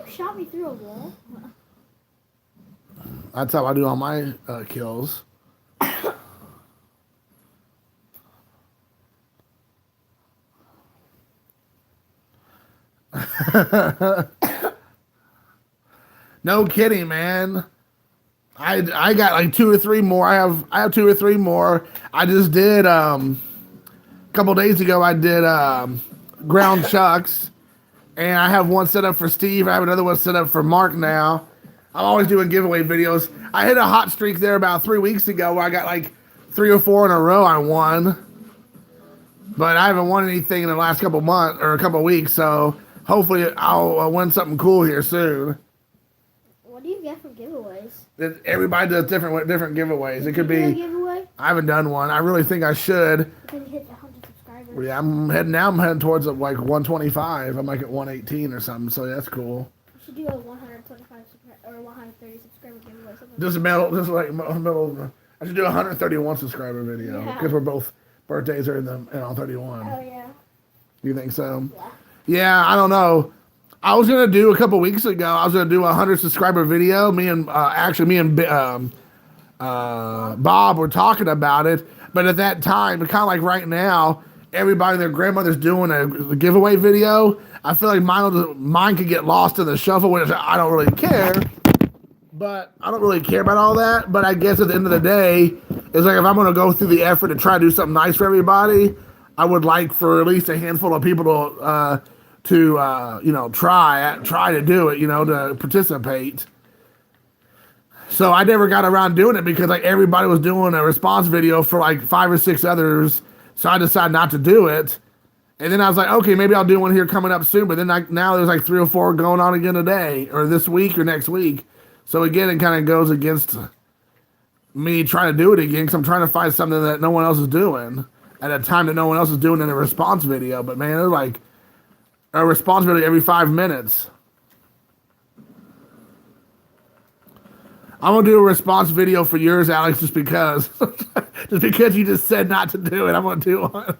Shot me through a wall. That's how I do all my kills. No kidding, man. I got like 2 or 3 more. I have 2 or 3 more. I just did a couple days ago. I did ground chucks. And I have one set up for Steve. I have another one set up for Mark now. I'm always doing giveaway videos. I hit a hot streak there about 3 weeks ago where I got like 3 or 4 in a row I won. But I haven't won anything in the last couple months or a couple weeks. So hopefully I'll win something cool here soon. What do you get from giveaways? Everybody does different giveaways. It could Did you be. do a giveaway? I haven't done one. I really think I should. Because you hit 100 subscribers. Yeah, I'm heading towards like 125. I'm like at 118 or something. So that's cool. You should do a 125 or 130 subscriber giveaway. Just like middle. I should do a 131 subscriber video because we're both birthdays are on 31. Oh yeah. You think so? Yeah. Yeah, I don't know. I was gonna do a couple weeks ago. I was gonna do a 100 subscriber video. Me and Bob were talking about it, but at that time, kind of like right now, everybody and their grandmother's doing a giveaway video. I feel like mine could get lost in the shuffle, which I don't really care. But I don't really care about all that. But I guess at the end of the day, it's like if I'm gonna go through the effort to try to do something nice for everybody, I would like for at least a handful of people to try to do it, to participate. So I never got around doing it because like everybody was doing a response video for like 5 or 6 others. So I decided not to do it. And then I was like, okay, maybe I'll do one here coming up soon. But then now there's like 3 or 4 going on again today or this week or next week. So again, it kind of goes against me trying to do it again because I'm trying to find something that no one else is doing at a time that no one else is doing in a response video. But man, it's like a response video every 5 minutes. I'm gonna do a response video for yours, Alex, just because you just said not to do it. I'm gonna do one.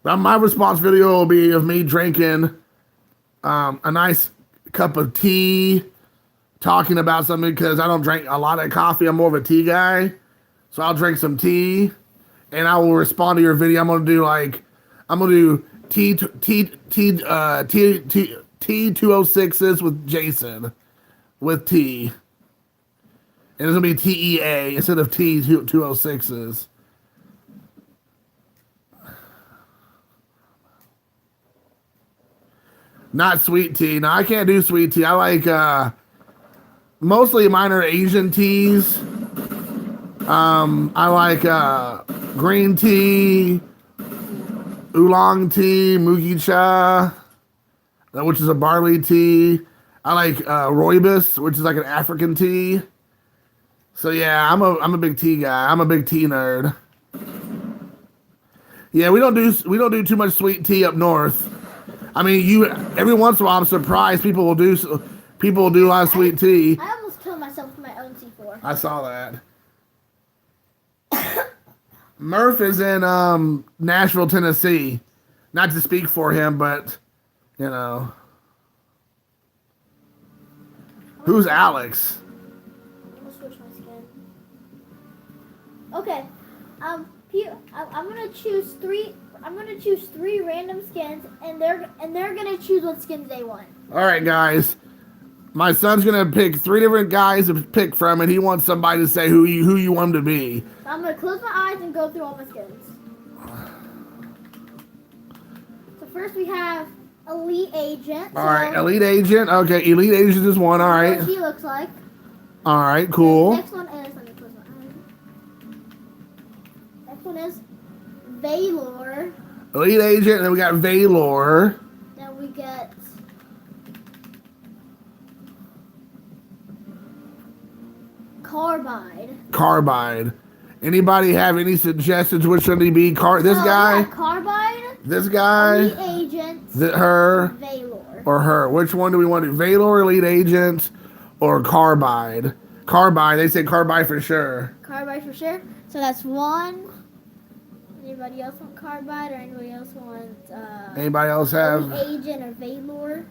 But my response video will be of me drinking a nice cup of tea, talking about something because I don't drink a lot of coffee. I'm more of a tea guy, so I'll drink some tea. And I will respond to your video. I'm gonna do T206s with Jason with T. And it's gonna be TEA instead of T206s. Not sweet tea. No, I can't do sweet tea. I like mostly mine are Asian teas. I like green tea, oolong tea, mugi cha, which is a barley tea. I like rooibos, which is like an African tea. So yeah, I'm a big tea guy. I'm a big tea nerd. Yeah, we don't do too much sweet tea up north. I mean, every once in a while I'm surprised people will do a lot of sweet tea. I almost killed myself with my own C4. I saw that. Murph is in Nashville, Tennessee. Not to speak for him, but you know. Who's Alex? I'm gonna switch my skin. Okay. I'm gonna choose three. I'm gonna choose 3 random skins, and they're gonna choose what skins they want. All right, guys. My son's gonna pick 3 different guys to pick from, and he wants somebody to say who you want him to be. So I'm gonna close my eyes and go through all my skins. So first we have Elite Agent. All right, Elite Agent. Okay, Elite Agent is one. All right. What he looks like. All right, cool. Next one is, let me close my eyes. Next one is Valor. Elite Agent, and then we got Valor. Then we get Carbide. Carbide. Anybody have any suggestions which one to be? This guy? Yeah, Carbide. This guy? Elite Agent. Her? Valor. Or her? Which one do we want to do? Valor, Elite Agent, or Carbide? Carbide. They say Carbide for sure. Carbide for sure. So that's 1. Anybody else want Carbide, or anybody else want Anybody else have? Elite Agent or Valor?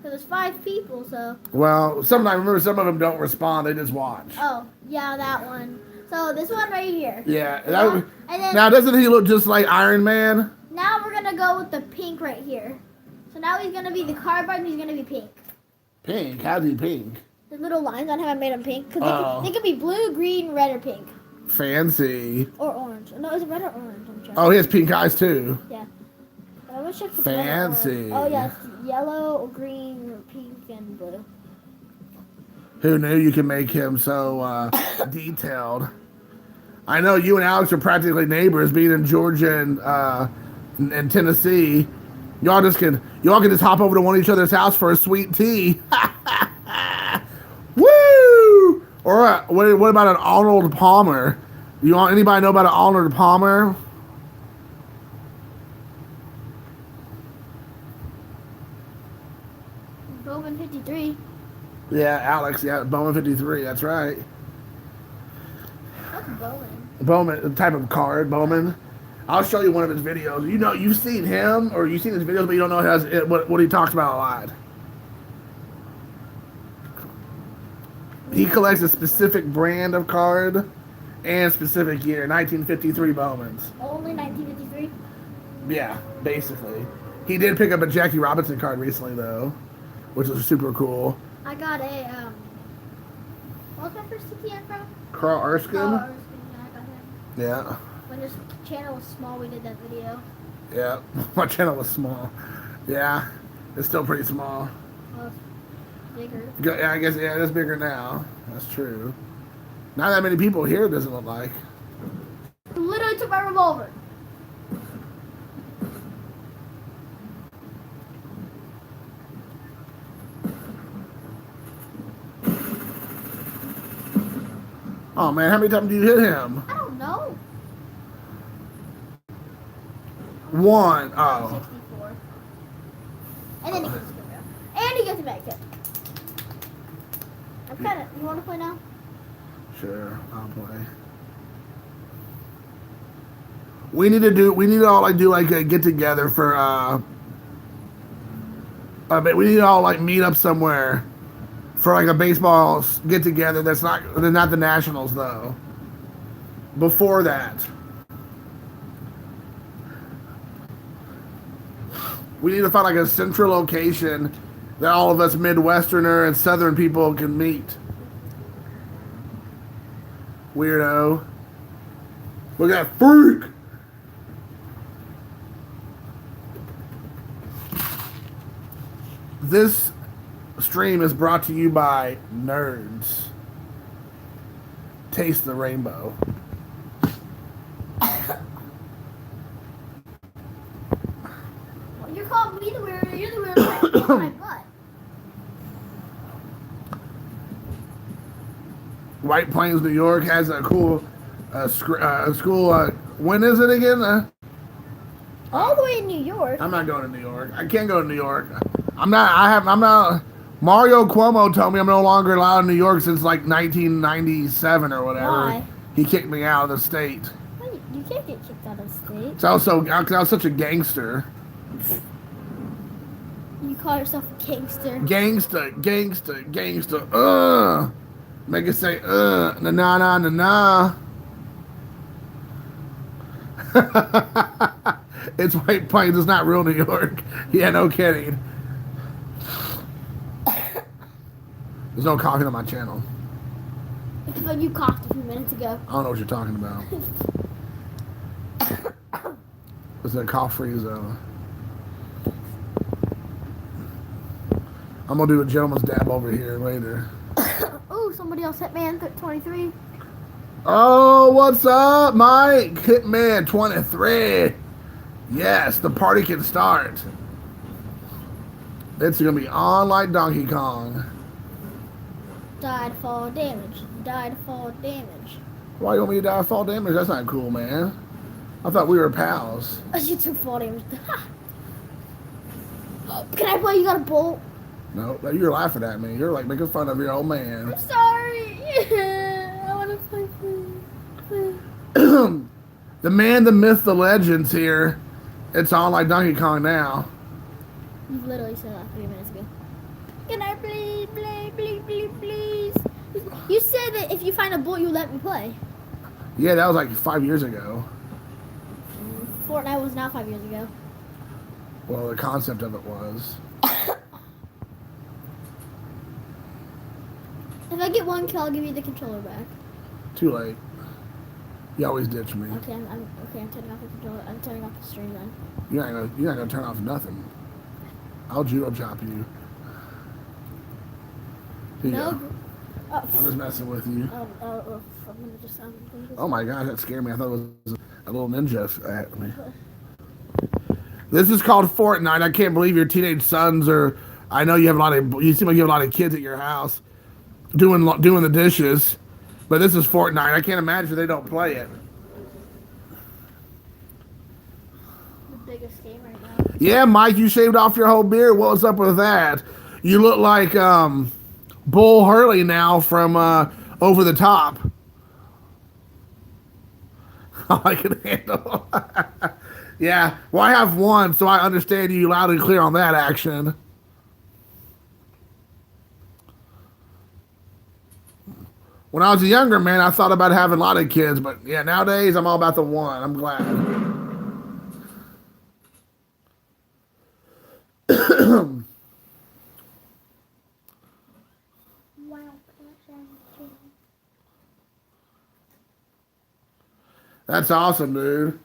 So there's 5 people, so. Well, sometimes remember some of them don't respond; they just watch. Oh, yeah, that one. So this one right here. Yeah. And then Now, doesn't he look just like Iron Man? now we're gonna go with the pink right here. So now he's gonna be the Carbide, and he's gonna be pink. Pink? How's he pink? The little lines on him, I made them pink because Oh. they could be blue, green, red, or pink, Fancy. or orange. No, is it red or orange? I'm trying. Oh, he has pink eyes too. Yeah. I wish I could. Red or orange. Fancy. Oh yeah, it's yellow, green, pink, and blue. Who knew you could make him so detailed? I know you and Alex are practically neighbors, being in Georgia and Tennessee. Y'all can just hop over to one of each other's house for a sweet tea. Woo! Or what about an Arnold Palmer? Anybody know about an Arnold Palmer? Bowman 53. Yeah, Alex. Yeah, Bowman 53. That's right. What's Bowman? Bowman, the type of card, Bowman. I'll show you one of his videos. You've seen him, or you've seen his videos, but you don't know what he talks about a lot. He collects a specific brand of card and specific year, 1953 Bowmans. Only 1953. Yeah, basically. He did pick up a Jackie Robinson card recently, though, which was super cool. I got a what was my first CTN from? Carl Erskine? Oh, Erskine, yeah, I got him. Yeah. When this channel was small, we did that video. Yeah. My channel was small. Yeah. It's still pretty small. Well, it's bigger. Yeah, I guess, yeah, it is bigger now. That's true. Not that many people here, it doesn't look like. I literally took my revolver. Oh, man, how many times do you hit him? I don't know. 1. Oh. 64. And then he gets a skill round. And he gets a back kick. I'm kind of. You want to play now? Sure, I'll play. We need to all do a get together for we need to all meet up somewhere for a baseball get together. They're not the Nationals though. Before that. We need to find like a central location that all of us Midwesterner and Southern people can meet. Weirdo. Look at that freak! This stream is brought to you by Nerds. Taste the rainbow. Well, you're calling me the weirdo. You're the weirdo. That's my butt. White Plains, New York has a cool school. When is it again? All the way in New York. I'm not going to New York. I can't go to New York. I'm not. Mario Cuomo told me I'm no longer allowed in New York since like 1997 or whatever. Why? He kicked me out of the state. Wait, you can't get kicked out of state. So cause I was such a gangster. You call yourself a gangster. Gangster. Make it say na na na na. It's White Plains. It's not real New York. Yeah, no kidding. There's no coffee on my channel. It's like you coughed a few minutes ago. I don't know what you're talking about. It's a cough-free zone. I'm gonna do a gentleman's dab over here later. Oh, somebody else hit man 23. Oh, what's up, Mike? Hitman 23. Yes, the party can start. It's gonna be on like Donkey Kong. Died fall damage. Died fall damage. Why you want me to die of fall damage? That's not cool, man. I thought we were pals. You took fall damage. Can I play? You got a bolt? No, you're laughing at me. You're like making fun of your old man. I'm sorry. I want to play, please. The man, the myth, the legend's here. It's on like Donkey Kong now. You literally said that 3 minutes ago. Can I please, please? You said that if you find a bolt, you let me play. Yeah, that was like 5 years ago. Fortnite was not 5 years ago. Well, the concept of it was. If I get 1 kill, I'll give you the controller back. Too late. You always ditch me. Okay, I'm turning off the controller. I'm turning off the stream then. You're not gonna turn off nothing. I'll judo chop you. Here you No. go. I'm just messing with you. I'm gonna just. Oh my god, that scared me. I thought it was a little ninja at me. This is called Fortnite. I can't believe your teenage sons are. I know you have a lot of. You seem like you have a lot of kids at your house doing the dishes, but this is Fortnite. I can't imagine they don't play it. The biggest game right now. Yeah, Mike, you shaved off your whole beard. What's up with that? You look like Bull Hurley now from Over the Top. I can handle. Yeah, well, I have one, so I understand you loud and clear on that action. When I was a younger man, I thought about having a lot of kids, but yeah, nowadays I'm all about the one. I'm glad. That's awesome, dude.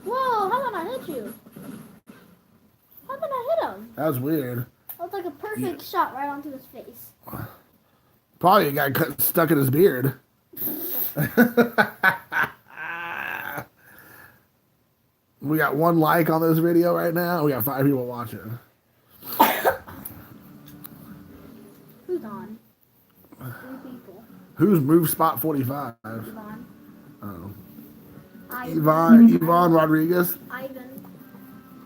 Whoa, how did I hit you? How did I hit him? That was weird. That was like a perfect shot right onto his face. Probably a guy stuck in his beard. We got 1 like on this video right now. We got 5 people watching. Who's on? 3 people. Who's moved spot 45? Yvonne. Oh. Ivan. Yvonne Rodriguez. Ivan.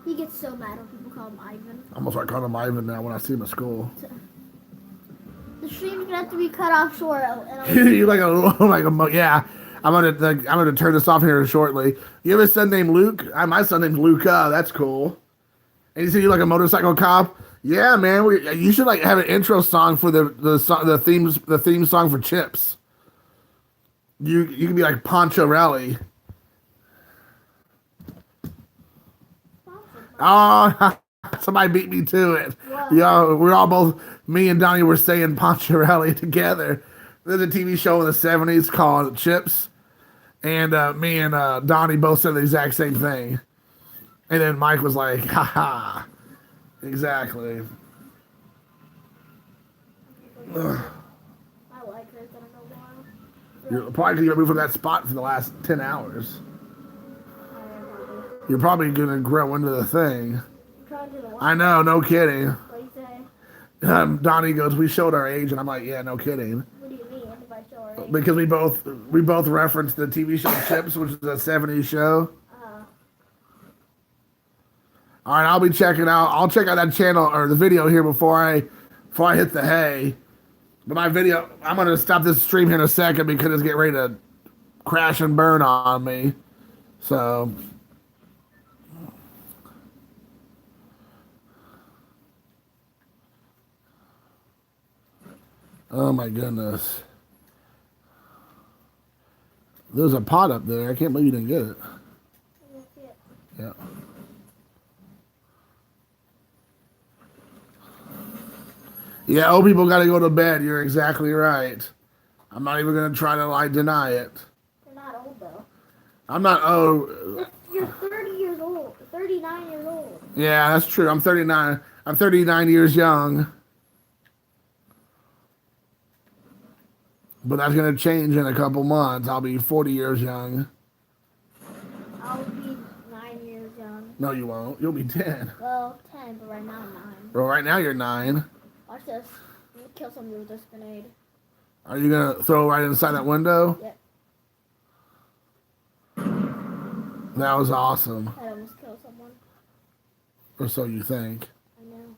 He gets so mad when people call him Ivan. I almost like calling him Ivan now when I see him at school. The stream's gonna have to be cut off short. And You like yeah. I'm gonna turn this off here shortly. You have a son named Luke? My son named Luca. That's cool. And you say you like a motorcycle cop? Yeah, man. You should like have an intro song for the theme song for Chips. You can be like Poncherelli. Oh, somebody beat me to it. What? Yeah, we're all both, me and Donnie were saying Poncherelli together. There's a TV show in the 70s called Chips. And me and Donnie both said the exact same thing. And then Mike was like, haha. Exactly. Ugh. I like her. I don't know why. You're probably going to move from that spot for the last 10 hours. I don't know. You're probably going to grow into the thing. Trying to watch. I know, no kidding. What do you say? Donnie goes, we showed our age. And I'm like, yeah, no kidding. What do you mean? If I show her? Because we both referenced the TV show Chips, which is a 70s show. All right, I'll be checking out. I'll check out that channel or the video here before I hit the hay. But my video, I'm gonna stop this stream here in a second because it's getting ready to crash and burn on me. So. Oh my goodness. There's a pot up there. I can't believe you didn't get it. Yeah. Yeah, old people got to go to bed. You're exactly right. I'm not even going to try to deny it. You're not old though. I'm not old. You're 30 years old. 39 years old. Yeah, that's true. I'm 39. I'm 39 years young. But that's going to change in a couple months. I'll be 40 years young. I'll be 9 years young. No, you won't. You'll be 10. Well, 10, but right now I'm 9. Well, right now you're 9. Watch this. I'm gonna kill somebody with this grenade. Are you going to throw right inside that window? Yep. That was awesome. I almost killed someone. Or so you think. I know.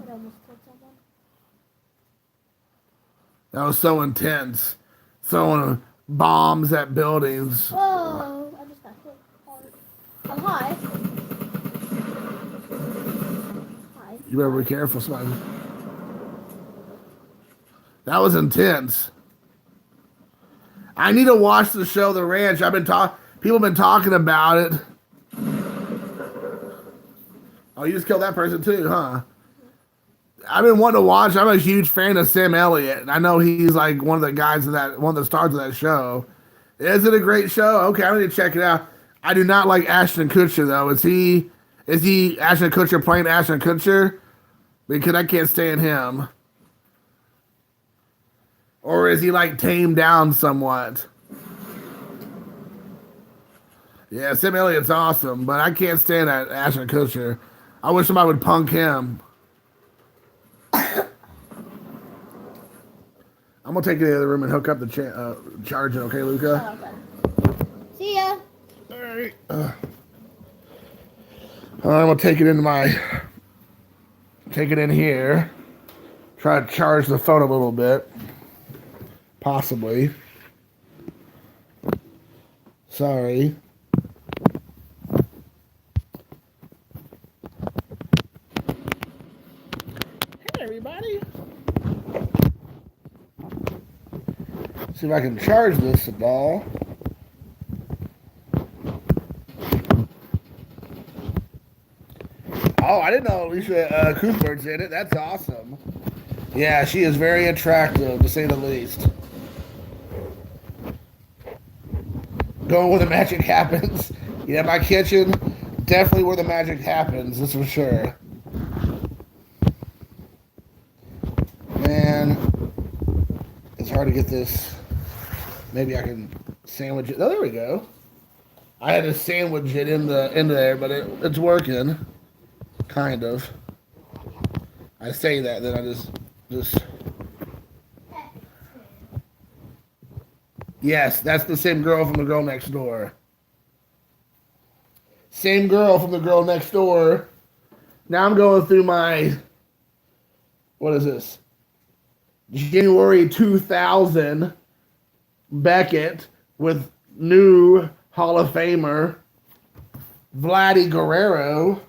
I almost killed someone. That was so intense. Throwing bombs at buildings. Whoa! I just got hit hard. I'm high. Hi. You better be careful, somebody. That was intense. I need to watch the show The Ranch. People have been talking about it. Oh, you just killed that person too, huh? I've been wanting to watch. I'm a huge fan of Sam Elliott, and I know he's like one of the guys in that, one of the stars of that show. Is it a great show? Okay, I need to check it out. I do not like Ashton Kutcher though. Is he Ashton Kutcher playing Ashton Kutcher? Because I can't stand him. Or is he like tamed down somewhat? Yeah, Sam Elliott's awesome, but I can't stand that Ashton Kutcher. I wish somebody would punk him. I'm gonna take it to the other room and hook up the charger, okay, Luca? Oh, okay. See ya. All right. I'm gonna take it in here. Try to charge the phone a little bit, possibly. Sorry. Hey, everybody. See if I can charge this at all. Oh, I didn't know Alicia Cuthbert's in it. That's awesome. Yeah, she is very attractive, to say the least. Going where the magic happens. Yeah, my kitchen, definitely where the magic happens, that's for sure. Man, it's hard to get this. Maybe I can sandwich it. Oh, there we go. I had to sandwich it in there, but it's working. Kind of. I say that, then I just. Yes, that's the same girl from the girl next door. Same girl from the girl next door. Now I'm going through my. What is this? January 2000 Beckett with new Hall of Famer Vladdy Guerrero.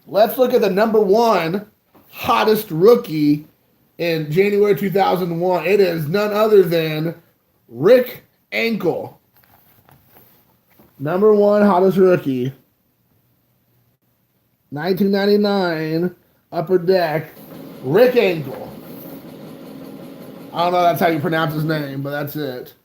Let's look at the number 1 hottest rookie in January 2001. It is none other than Rick Ankle. Number 1 hottest rookie. 1999 Upper Deck. Rick Ankle. I don't know if that's how you pronounce his name, but that's it.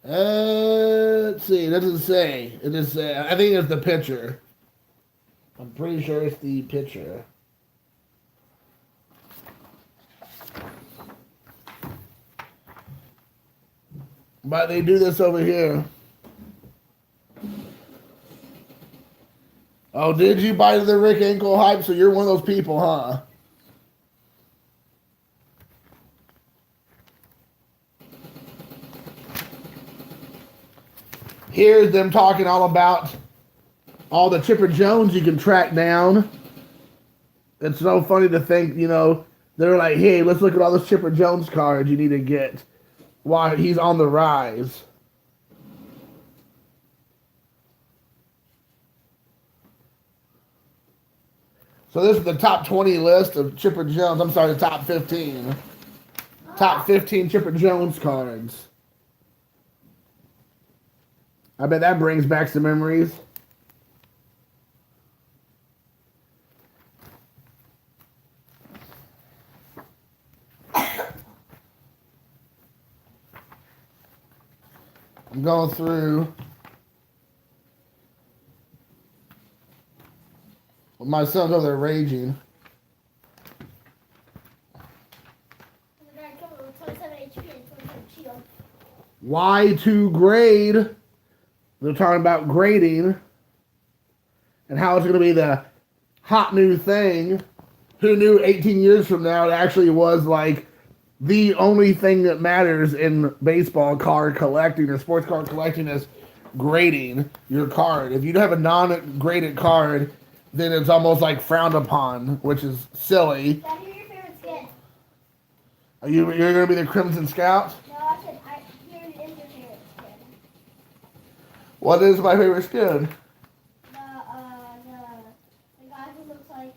Let's see. It doesn't say. It just say. I think it's the pitcher. I'm pretty sure it's the pitcher. But they do this over here. Oh, did you buy the Rick Ankle hype? So you're one of those people, huh? Here's them talking all about all the Chipper Jones you can track down. It's so funny to think, you know, they're like, hey, let's look at all those Chipper Jones cards you need to get while he's on the rise. So this is the top 20 list of Chipper Jones. I'm sorry, the top 15. Top 15 Chipper Jones cards. I bet that brings back some memories. I'm going through. My son's over there raging. Y2 grade. They're talking about grading and how it's going to be the hot new thing. Who knew 18 years from now it actually was like the only thing that matters in baseball card collecting or sports card collecting is grading your card. If you have a non-graded card, then it's almost like frowned upon, which is silly. Dad, who's your favorite skin? You're going to be the Crimson Scout? No, I said, here is your favorite skin. What is my favorite skin? The guy who looks like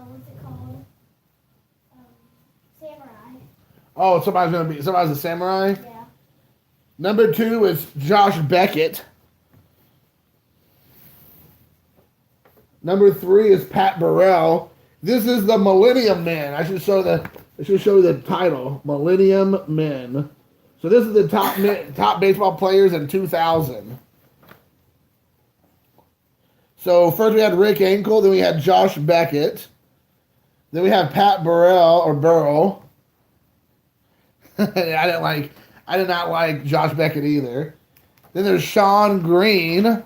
what's it called? Samurai. Oh, somebody's a samurai? Yeah. Number 2 is Josh Beckett. Number 3 is Pat Burrell. This is the Millennium Men. I should show you the title, Millennium Men. So this is the top baseball players in 2000. So first we had Rick Ankle, then we had Josh Beckett, then we have Pat Burrell or Burrell. I did not like Josh Beckett either. Then there's Sean Green.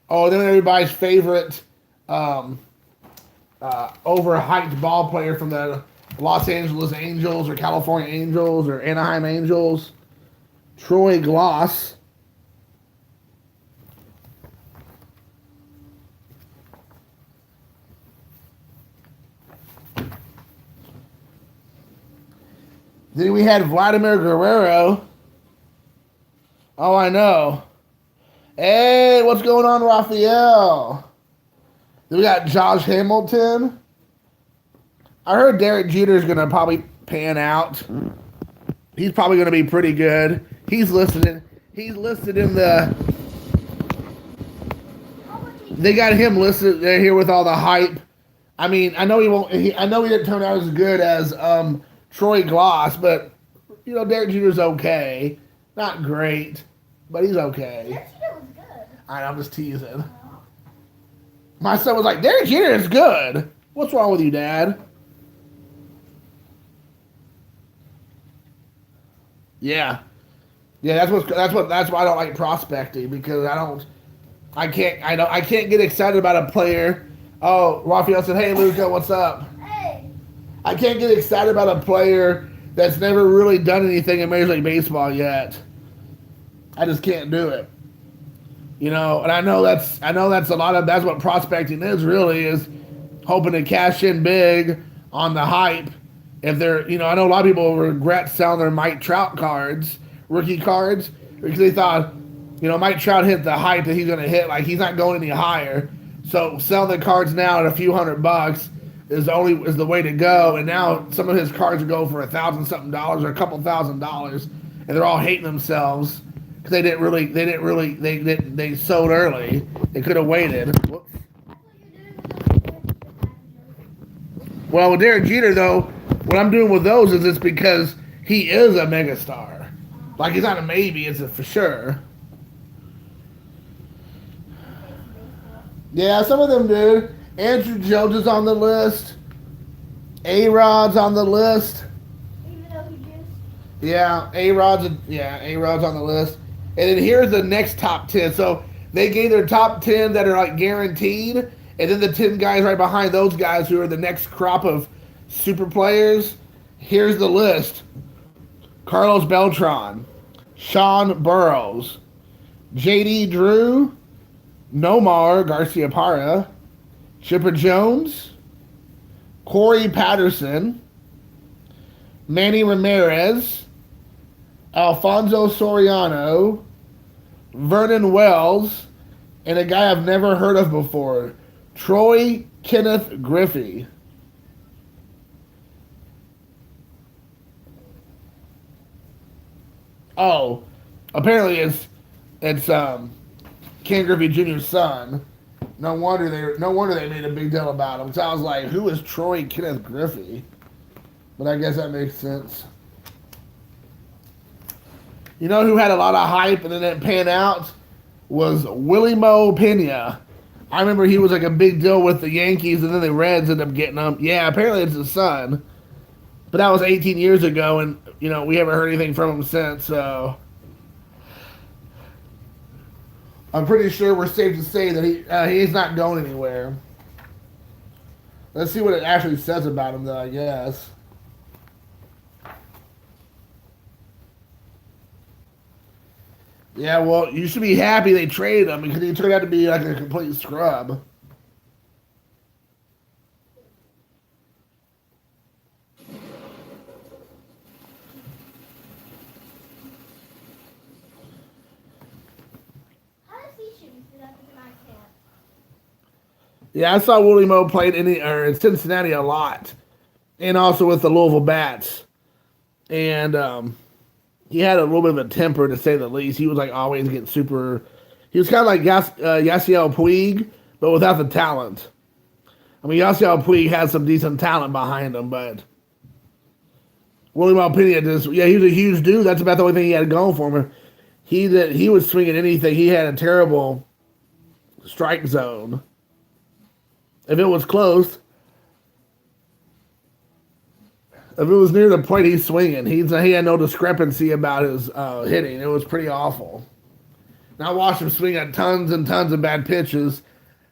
Oh, then everybody's favorite overhyped ball player from the Los Angeles Angels or California Angels or Anaheim Angels, Troy Gloss. Then we had Vladimir Guerrero. Oh, I know. Hey, what's going on, Raphael? Then we got Josh Hamilton. I heard Derek Jeter's going to probably pan out. He's probably going to be pretty good. He's listed in the... They got him listed there here with all the hype. I mean, I know he didn't turn out as good as Troy Gloss, but you know, Derek Jeter's okay. Not great, but he's okay. Derek Jeter was good. I'm just teasing. My son was like, Derek Jeter is good. What's wrong with you, Dad? Yeah. Yeah, that's why I don't like prospecting, because I can't get excited about a player. Oh, Raphael said, hey Luca, what's up? Hey. I can't get excited about a player that's never really done anything in Major League Baseball yet. I just can't do it. You know, and I know that's what prospecting is really, is hoping to cash in big on the hype if they're, I know a lot of people regret selling their Mike Trout cards, rookie cards, because they thought, Mike Trout hit the height that he's going to hit. Like, he's not going any higher. So selling the cards now at a few $100 is the way to go. And now some of his cards are going for $1,000 something or a couple $1,000, and they're all hating themselves because they sold early. They could have waited. Whoops. Well, with Derek Jeter, though, what I'm doing with those is it's because he is a megastar. Like, he's not a maybe, it's a for sure. Yeah, some of them do. Andrew Jones is on the list. A-Rod's on the list. Even though he just... Yeah, A-Rod's on the list. And then here's the next top 10. So they gave their top 10 that are like guaranteed, and then the 10 guys right behind those guys who are the next crop of super players. Here's the list. Carlos Beltran, Sean Burrows, J.D. Drew, Nomar Garciaparra, Chipper Jones, Corey Patterson, Manny Ramirez, Alfonso Soriano, Vernon Wells, and a guy I've never heard of before, Troy Kenneth Griffey. Oh, apparently it's Ken Griffey Jr.'s son. No wonder they made a big deal about him. So I was like, who is Troy Kenneth Griffey? But I guess that makes sense. You know who had a lot of hype and then didn't pan out? Was Willie Mo Pena. I remember he was like a big deal with the Yankees, and then the Reds ended up getting him. Yeah, apparently it's his son. But that was 18 years ago, and, we haven't heard anything from him since, so... I'm pretty sure we're safe to say that he's not going anywhere. Let's see what it actually says about him, though, I guess. Yeah, well, you should be happy they traded him because he turned out to be like a complete scrub. Yeah, I saw Willie Mo played in Cincinnati a lot, and also with the Louisville Bats, and he had a little bit of a temper, to say the least. He was like always getting super. He was kind of like Yasiel Puig, but without the talent. I mean, Yasiel Puig has some decent talent behind him, but Willie Mo Pena he was a huge dude. That's about the only thing he had going for him. He was swinging anything. He had a terrible strike zone. If it was close, if it was near the plate, he's swinging. He had no discrepancy about his hitting. It was pretty awful. And I watched him swing at tons and tons of bad pitches,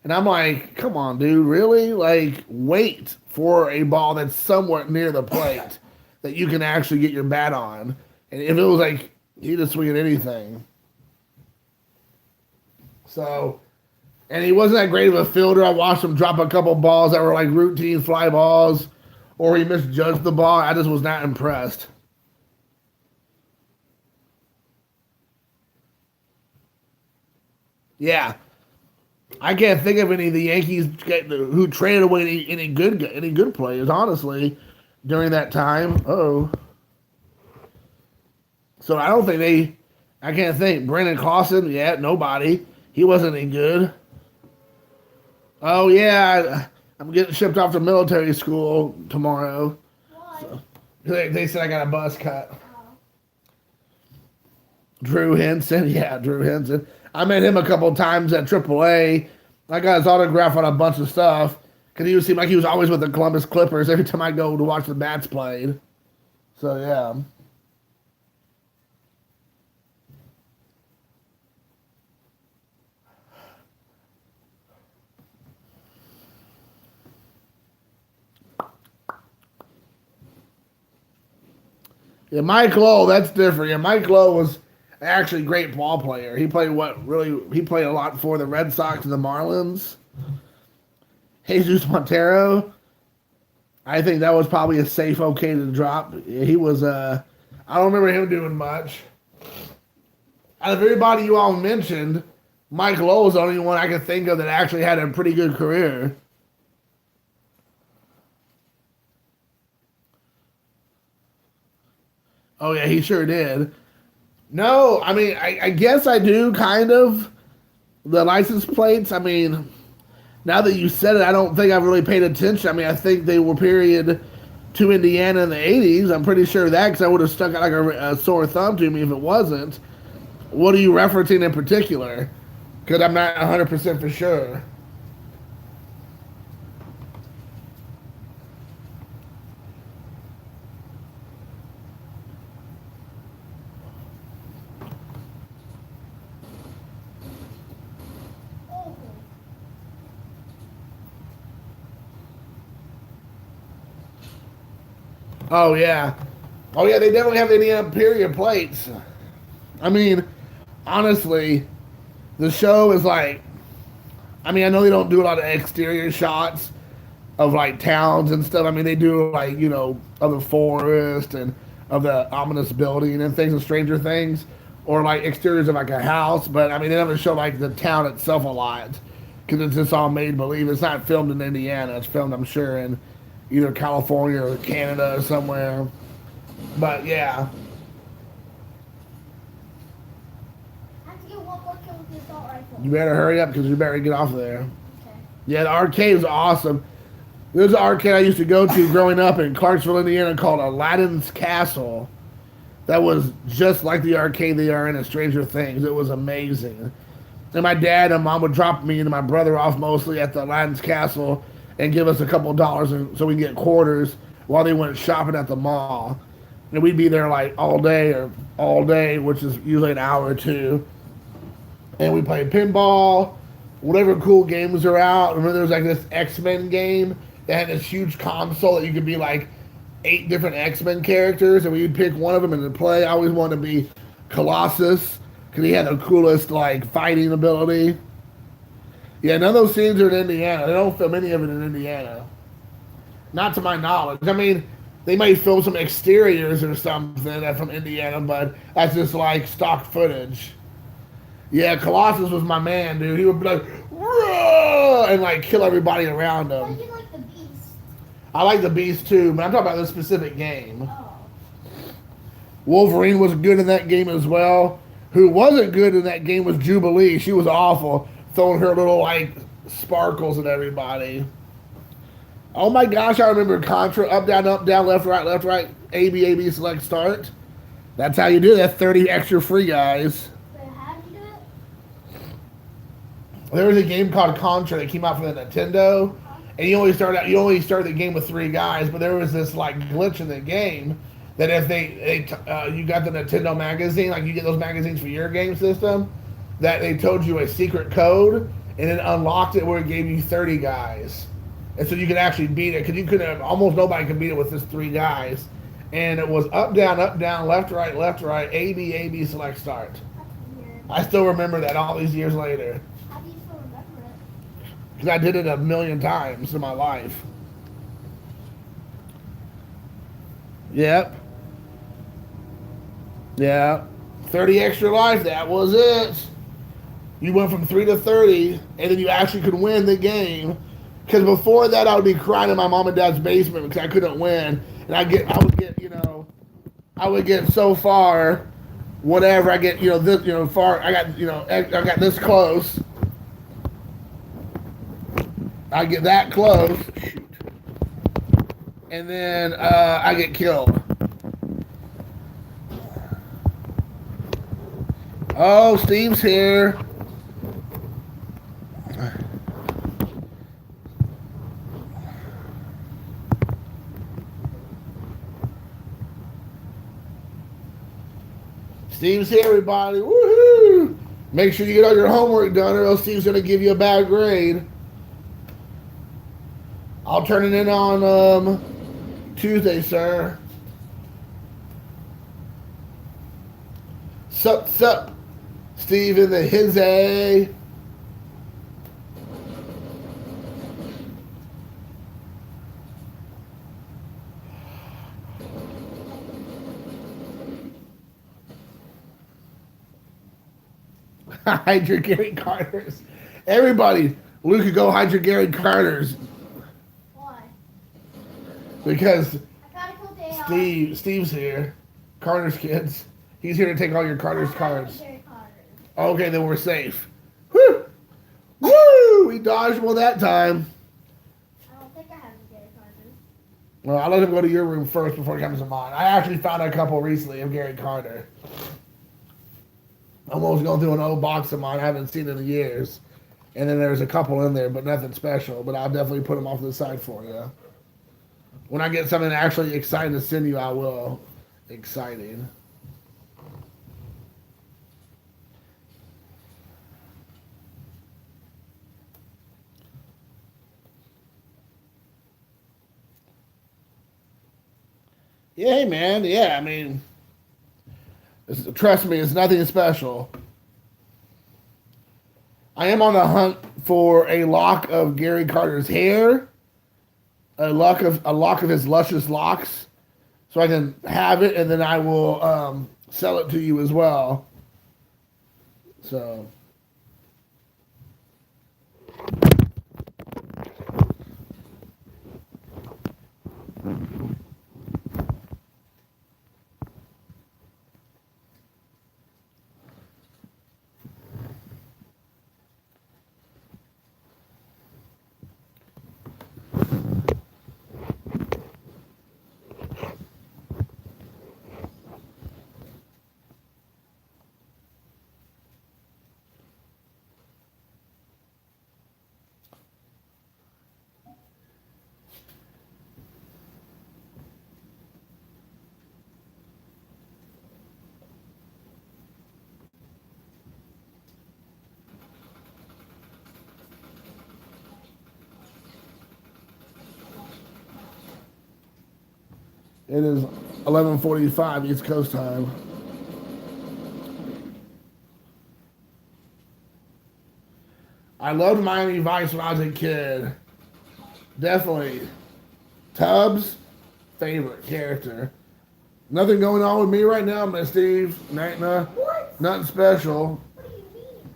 and I'm like, come on, dude, really? Like, wait for a ball that's somewhat near the plate that you can actually get your bat on. And if it was like, he just swing at anything. So... And he wasn't that great of a fielder. I watched him drop a couple balls that were like routine fly balls, or he misjudged the ball. I just was not impressed. Yeah. I can't think of any of the Yankees who traded away any good players, honestly, during that time. Oh. So I don't think I can't think. Brandon Clausen, yeah, nobody. He wasn't any good. Oh, yeah, I'm getting shipped off to military school tomorrow. Why? So, they said I got a buzz cut. Oh. Drew Henson. I met him a couple times at AAA. I got his autograph on a bunch of stuff because he seemed like he was always with the Columbus Clippers every time I go to watch the Bats played. So, yeah. Yeah, Mike Lowe, that's different. Yeah, Mike Lowe was actually a great ball player. He played a lot for the Red Sox and the Marlins. Jesus Montero. I think that was probably a safe okay to drop. He was I don't remember him doing much. Out of everybody you all mentioned, Mike Lowell is the only one I can think of that actually had a pretty good career. Oh yeah, he sure did. No, I mean I guess I do kind of. The license plates, I mean, now that you said it, I don't think I've really paid attention. I mean, I think they were period to Indiana in the 80s. I'm pretty sure of that because I would have stuck out like a sore thumb to me if it wasn't. What are you referencing in particular? Because I'm not 100% for sure. Oh, yeah. Oh, yeah, they definitely have any period plates. I mean, honestly, the show is like, I mean, I know they don't do a lot of exterior shots of like towns and stuff. I mean, they do like, of the forest and of the ominous building and things and Stranger Things, or like exteriors of like a house. But I mean, they never show like the town itself a lot because it's just all made believe. It's not filmed in Indiana. It's filmed, I'm sure, in either California or Canada or somewhere. But yeah. I have to get one more kill with the assault rifle. You better hurry up because you better get off of there. Okay. Yeah, the arcade is awesome. There's an arcade I used to go to growing up in Clarksville, Indiana called Aladdin's Castle. That was just like the arcade they are in Stranger Things. It was amazing. And my dad and mom would drop me and my brother off mostly at the Aladdin's Castle and give us a couple dollars so we can get quarters while they went shopping at the mall. And we'd be there like all day, which is usually an hour or two. And we played pinball, whatever cool games are out. Remember there was like this X-Men game that had this huge console that you could be like 8 different X-Men characters, and we'd pick one of them and play. I always wanted to be Colossus because he had the coolest like fighting ability. Yeah, none of those scenes are in Indiana. They don't film any of it in Indiana. Not to my knowledge. I mean, they may film some exteriors or something that's from Indiana, but that's just like stock footage. Yeah, Colossus was my man, dude. He would be like, "Roar!" and like kill everybody around him. But you like the Beast. I like the Beast too, but I'm talking about this specific game. Oh. Wolverine was good in that game as well. Who wasn't good in that game was Jubilee. She was awful, throwing her little like sparkles at everybody. Oh my gosh, I remember Contra, up, down, left, right, A, B, select, start. That's how you do that. 30 extra free guys. Wait, how did you do it? There was a game called Contra that came out for the Nintendo, and you only start the game with 3 guys. But there was this like glitch in the game that if you got the Nintendo magazine, like you get those magazines for your game system, that they told you a secret code and it unlocked it where it gave you 30 guys, and so you could actually beat it because you couldn't. Almost nobody could beat it with just 3 guys, and it was up, down, left, right, A, B, select, start. That's weird. I still remember that all these years later. How do you still remember it? Because I did it a million times in my life. Yep. Yeah. 30 extra life, that was it. You went from 3 to 30, and then you actually could win the game. Because before that, I would be crying in my mom and dad's basement because I couldn't win. And I would get so far, whatever, I get, this, far, I got this close. I get that close, shoot, and then I get killed. Oh, Steve's here. Steve's here, everybody. Woohoo! Make sure you get all your homework done, or else Steve's going to give you a bad grade. I'll turn it in on Tuesday, sir. Sup, Steve in the his A. Hide your Gary Carters. Everybody, Luca, go hide your Gary Carters. Why? Because I gotta go day Steve's here. Carter's kids. He's here to take all your Carter's cards. Okay, then we're safe. Woo! Woo! We dodged one that time. I don't think I have a Gary Carter. Well, I'll let him go to your room first before he comes to mine. I actually found a couple recently of Gary Carter. I'm almost going through an old box of mine I haven't seen in years. And then there's a couple in there, but nothing special. But I'll definitely put them off to the side for you. When I get something actually exciting to send you, I will. Exciting. Yeah, hey, man. Yeah, I mean, trust me, it's nothing special. I am on the hunt for a lock of Gary Carter's hair, a lock of his luscious locks, so I can have it, and then I will sell it to you as well. So. It is 11:45 East Coast time. I loved Miami Vice when I was a kid. Definitely. Tubbs, favorite character. Nothing going on with me right now, Miss Steve. Nothing special. What do you mean?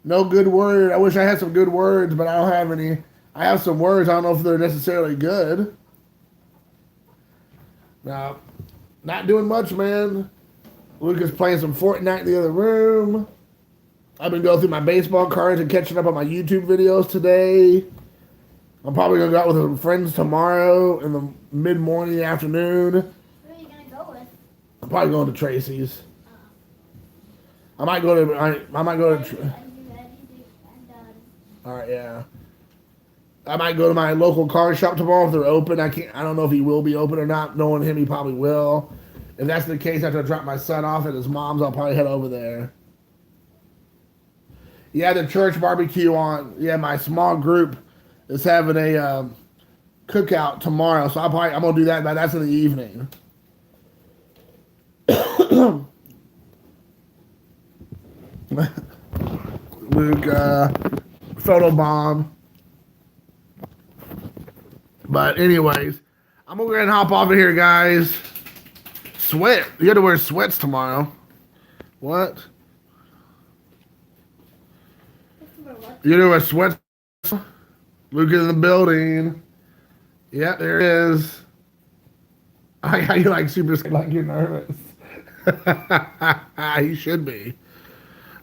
No good word. I wish I had some good words, but I don't have any. I have some words. I don't know if they're necessarily good. Now, not doing much, man. Lucas playing some Fortnite in the other room. I've been going through my baseball cards and catching up on my YouTube videos today. I'm probably going to go out with some friends tomorrow in the mid-morning, afternoon. Who are you going to go with? I'm probably going to Tracy's. I might go to... All right, yeah. I might go to my local car shop tomorrow if they're open. I don't know if he will be open or not. Knowing him, he probably will. If that's the case, after I drop my son off at his mom's, I'll probably head over there. Yeah, the church barbecue on. Yeah, my small group is having a cookout tomorrow, so I'm gonna do that. But that's in the evening. Luke, photo bomb. But anyways, I'm gonna go ahead and hop off of here, guys. Sweat. You got to wear sweats tomorrow. What? You got to wear sweats. Luke in the building. Yeah, there it is. I got you like super scared, like you're nervous. You should be.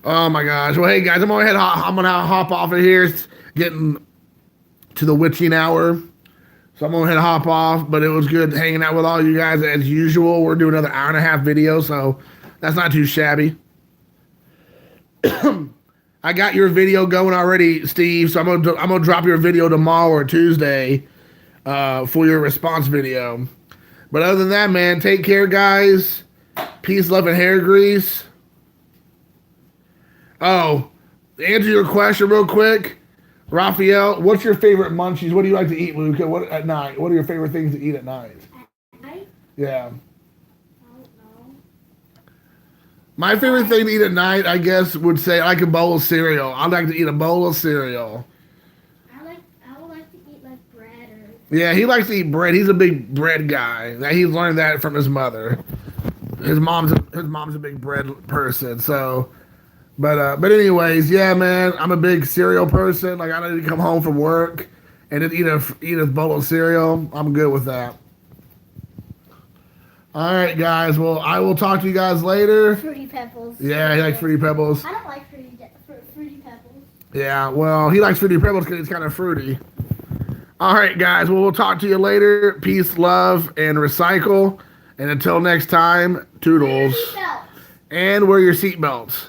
Oh my gosh. Well, hey guys, I'm gonna hop off of here. It's getting to the witching hour. So I'm going to head hop off, but it was good hanging out with all you guys as usual. We're doing another hour-and-a-half video, so that's not too shabby. I got your video going already, Steve, so I'm gonna drop your video tomorrow or Tuesday for your response video. But other than that, man, take care, guys. Peace, love, and hair grease. Oh, to answer your question real quick, Raphael, what's your favorite munchies? What do you like to eat, Luca? What at night? What are your favorite things to eat at night? At night? Yeah. I don't know. My favorite thing to eat at night, I guess, would say I like a bowl of cereal. I like to eat a bowl of cereal. I would like to eat like bread or. Yeah, he likes to eat bread. He's a big bread guy. He's learned that from his mother. His mom's a big bread person. So But anyways, yeah, man, I'm a big cereal person. Like I need to come home from work and just eat a bowl of cereal. I'm good with that. All right, guys. Well, I will talk to you guys later. Fruity Pebbles. Yeah, he likes Fruity Pebbles. I don't like Fruity Pebbles. Yeah, well, he likes Fruity Pebbles because it's kind of fruity. All right, guys. Well, we'll talk to you later. Peace, love, and recycle. And until next time, toodles. Seatbelts. And wear your seatbelts.